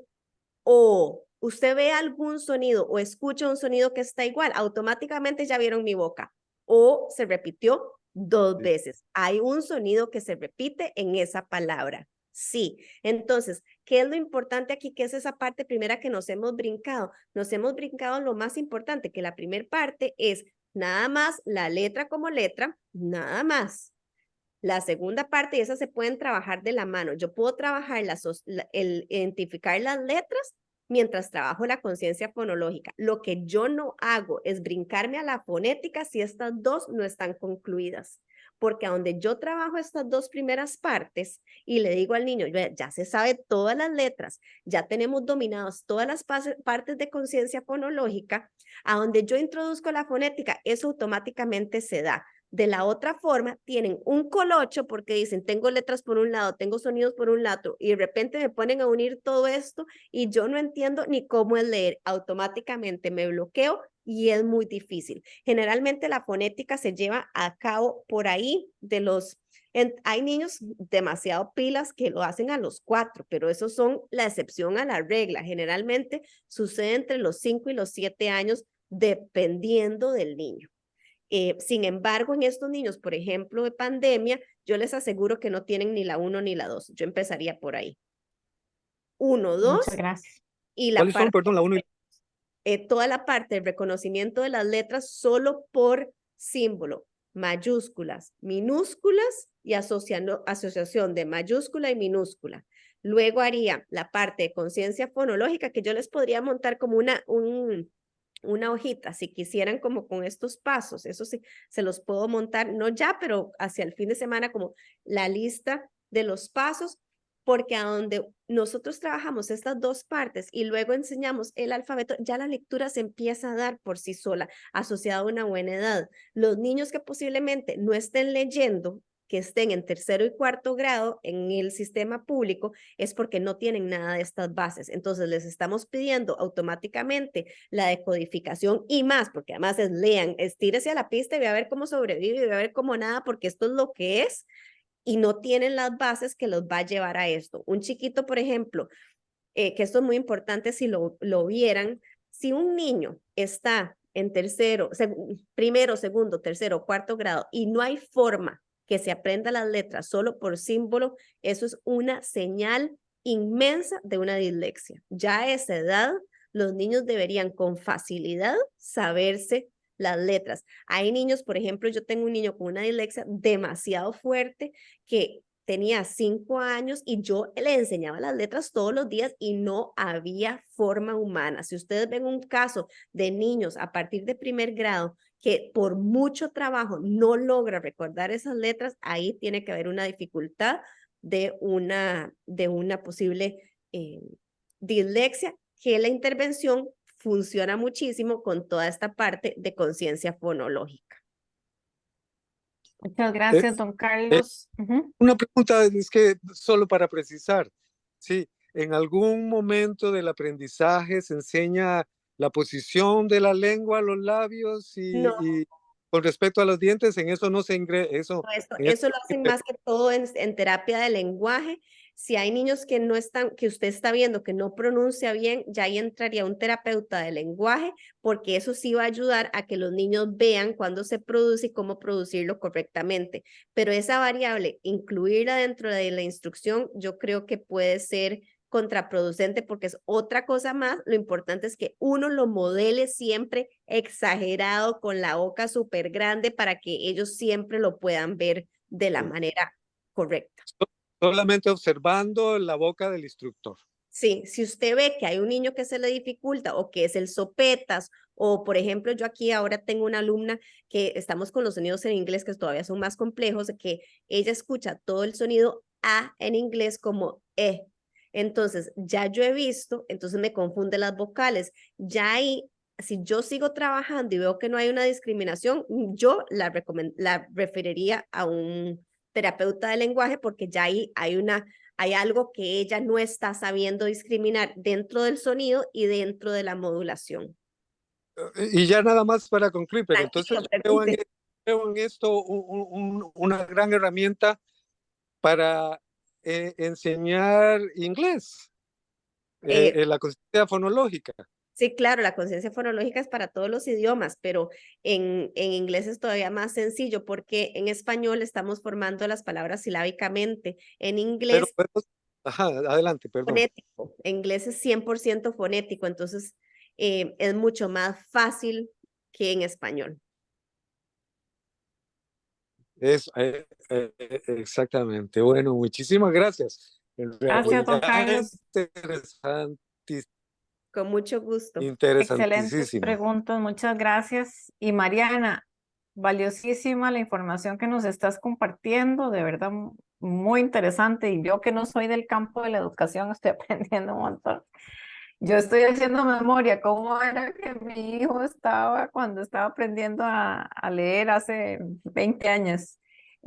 O, usted ve algún sonido o escucha un sonido que está igual, automáticamente ya vieron mi boca. O se repitió 2 veces. Hay un sonido que se repite en esa palabra. Sí. Entonces, ¿qué es lo importante aquí? ¿Qué es esa parte primera que nos hemos brincado? Nos hemos brincado lo más importante, que la primera parte es nada más la letra como letra, nada más. La segunda parte, y esas se pueden trabajar de la mano. Yo puedo trabajar el identificar las letras mientras trabajo la conciencia fonológica. Lo que yo no hago es brincarme a la fonética si estas dos no están concluidas. Porque a donde yo trabajo estas dos primeras partes y le digo al niño, ya se sabe todas las letras, ya tenemos dominadas todas las partes de conciencia fonológica, a donde yo introduzco la fonética, eso automáticamente se da. De la otra forma, tienen un colocho porque dicen, tengo letras por un lado, tengo sonidos por un lado, y de repente me ponen a unir todo esto y yo no entiendo ni cómo es leer. Automáticamente me bloqueo y es muy difícil. Generalmente la fonética se lleva a cabo por ahí hay niños demasiado pilas que lo hacen a los 4, pero esos son la excepción a la regla. Generalmente sucede entre los 5 y los 7 años, dependiendo del niño. Sin embargo, en estos niños, por ejemplo, de pandemia, yo les aseguro que no tienen ni la 1 ni la 2. Yo empezaría por ahí. 1, 2, Muchas gracias. y ¿Cuáles son? Perdón, la 1 y toda la parte del reconocimiento de las letras solo por símbolo. mayúsculas, minúsculas y asociación de mayúscula y minúscula. Luego haría la parte de conciencia fonológica, que yo les podría montar como una hojita, si quisieran, como con estos pasos. Eso sí, se los puedo montar, no ya, pero hacia el fin de semana, como la lista de los pasos, porque a donde nosotros trabajamos estas dos partes y luego enseñamos el alfabeto, ya la lectura se empieza a dar por sí sola, asociada a una buena edad. Los niños que posiblemente no estén leyendo, que estén en tercero y cuarto grado en el sistema público, es porque no tienen nada de estas bases. Entonces les estamos pidiendo automáticamente la decodificación y más, porque además es lean, estírese a la pista y ve a ver cómo sobrevive y ve a ver cómo nada, porque esto es lo que es, y no tienen las bases que los va a llevar a esto. Un chiquito, por ejemplo, que esto es muy importante si lo vieran, si un niño está en primero, segundo, tercero, cuarto grado y no hay forma que se aprenda las letras solo por símbolo, eso es una señal inmensa de una dislexia. Ya a esa edad, los niños deberían con facilidad saberse las letras. Hay niños, por ejemplo, yo tengo un niño con una dislexia demasiado fuerte que tenía 5 años y yo le enseñaba las letras todos los días y no había forma humana. Si ustedes ven un caso de niños a partir de primer grado que por mucho trabajo no logra recordar esas letras, ahí tiene que haber una dificultad de una posible dislexia, que la intervención funciona muchísimo con toda esta parte de conciencia fonológica. Muchas gracias, don Carlos. Una pregunta es que solo para precisar, sí, en algún momento del aprendizaje se enseña la posición de la lengua, los labios No. y con respecto a los dientes, en eso no se ingresa. Eso lo hacen más que todo en terapia de lenguaje. Si hay niños que no están, que usted está viendo que no pronuncia bien, ya ahí entraría un terapeuta de lenguaje, porque eso sí va a ayudar a que los niños vean cuándo se produce y cómo producirlo correctamente. Pero esa variable, incluirla dentro de la instrucción, yo creo que puede ser contraproducente porque es otra cosa más. Lo importante es que uno lo modele siempre exagerado, con la boca súper grande, para que ellos siempre lo puedan ver de la manera correcta. Solamente observando la boca del instructor. Sí, si usted ve que hay un niño que se le dificulta o que es el sopetas, o por ejemplo, yo aquí ahora tengo una alumna que estamos con los sonidos en inglés que todavía son más complejos, que ella escucha todo el sonido A en inglés como E. Entonces, ya yo he visto, entonces me confunde las vocales. Ya ahí, si yo sigo trabajando y veo que no hay una discriminación, yo la referiría a un terapeuta de lenguaje, porque ya ahí hay algo que ella no está sabiendo discriminar dentro del sonido y dentro de la modulación. Y ya nada más para concluir, pero Tranquilo, entonces veo en esto una gran herramienta para enseñar inglés, la conciencia fonológica. Sí, claro, la conciencia fonológica es para todos los idiomas, pero en inglés es todavía más sencillo, porque en español estamos formando las palabras silábicamente. En inglés, Ajá, adelante, perdón. fonético. En inglés es 100% fonético, entonces es mucho más fácil que en español. Exactamente. Bueno, muchísimas gracias. Gracias, don Carlos. Con mucho gusto. Excelentes Interesantísimo. preguntas, muchas gracias. Y Mariana, valiosísima la información que nos estás compartiendo, de verdad muy interesante. Y yo, que no soy del campo de la educación, estoy aprendiendo un montón. Yo estoy haciendo memoria, cómo era que mi hijo estaba cuando estaba aprendiendo a leer hace 20 años.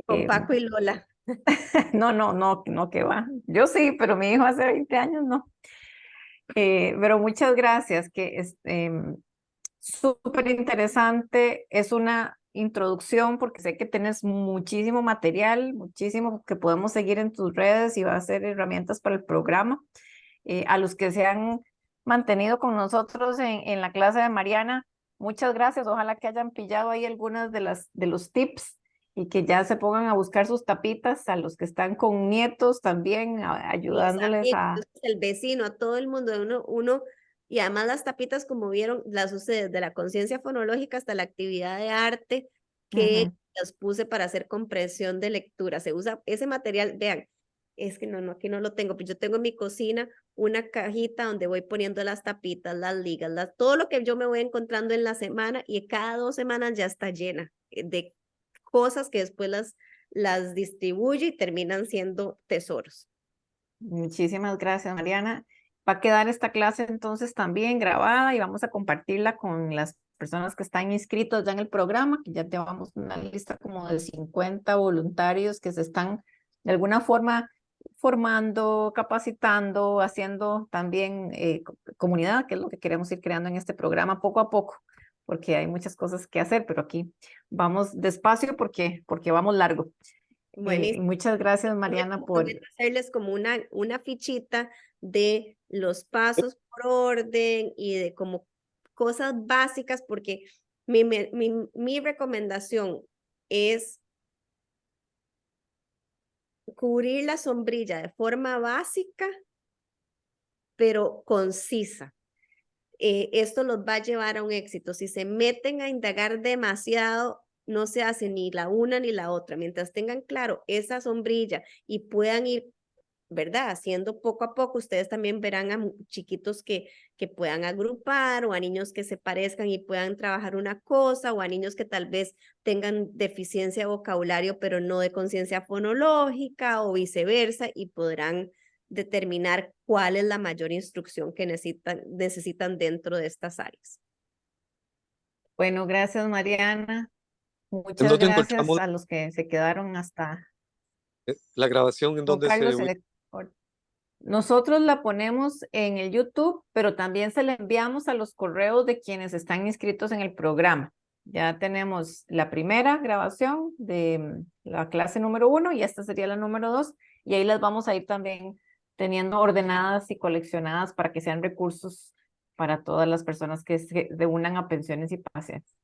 Con Paco y Lola. No, que va. Yo sí, pero mi hijo hace 20 años no. Pero muchas gracias, que es súper interesante. Es una introducción, porque sé que tienes muchísimo material, muchísimo que podemos seguir en tus redes y va a ser herramientas para el programa. A los que se han mantenido con nosotros en la clase de Mariana, muchas gracias. Ojalá que hayan pillado ahí algunas de los tips y que ya se pongan a buscar sus tapitas. A los que están con nietos también, ayudándoles a... El vecino, a todo el mundo, uno, y además las tapitas, como vieron, las usé desde la conciencia fonológica hasta la actividad de arte, que las puse para hacer compresión de lectura. Se usa ese material, vean, es que no, aquí no lo tengo, pero yo tengo en mi cocina una cajita donde voy poniendo las tapitas, las ligas, todo lo que yo me voy encontrando en la semana y cada 2 semanas ya está llena de cosas que después las distribuyo y terminan siendo tesoros. Muchísimas gracias, Mariana. Va a quedar esta clase entonces también grabada y vamos a compartirla con las personas que están inscritos ya en el programa, que ya llevamos una lista como de 50 voluntarios que se están de alguna forma formando, capacitando, haciendo también comunidad, que es lo que queremos ir creando en este programa poco a poco, porque hay muchas cosas que hacer, pero aquí vamos despacio porque vamos largo. Buenísimo. Muchas gracias, Mariana, por... Prometo hacerles como una fichita de los pasos por orden y de como cosas básicas, porque mi recomendación es cubrir la sombrilla de forma básica, pero concisa. Esto los va a llevar a un éxito. Si se meten a indagar demasiado, no se hace ni la una ni la otra. Mientras tengan claro esa sombrilla y puedan ir, ¿verdad? Haciendo poco a poco, ustedes también verán a chiquitos que puedan agrupar o a niños que se parezcan y puedan trabajar una cosa o a niños que tal vez tengan deficiencia de vocabulario pero no de conciencia fonológica o viceversa y podrán determinar cuál es la mayor instrucción que necesitan dentro de estas áreas. Bueno, gracias, Mariana. Muchas ¿Dónde gracias encontramos a los que se quedaron hasta... la grabación? ¿En Don dónde Carlos, se...? nosotros la ponemos en el YouTube, pero también se la enviamos a los correos de quienes están inscritos en el programa. Ya tenemos la primera grabación de la clase número 1 y esta sería la número 2 y ahí las vamos a ir también teniendo ordenadas y coleccionadas para que sean recursos para todas las personas que se unan a pensiones y pacientes.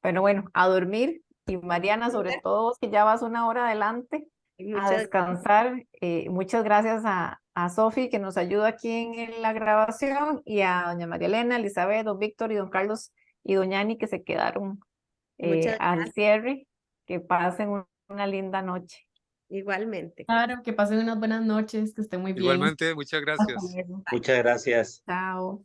Pero bueno, a dormir y Mariana, sobre todo, que ya vas 1 hora adelante, a descansar. Muchas gracias a Sofi que nos ayuda aquí en la grabación y a doña María Elena, Elizabeth, don Víctor y don Carlos y doña Ani que se quedaron al cierre. Que pasen una linda noche. Igualmente. Claro, que pasen unas buenas noches, que estén muy bien. Igualmente, muchas Hasta gracias. luego. Muchas gracias. Chao.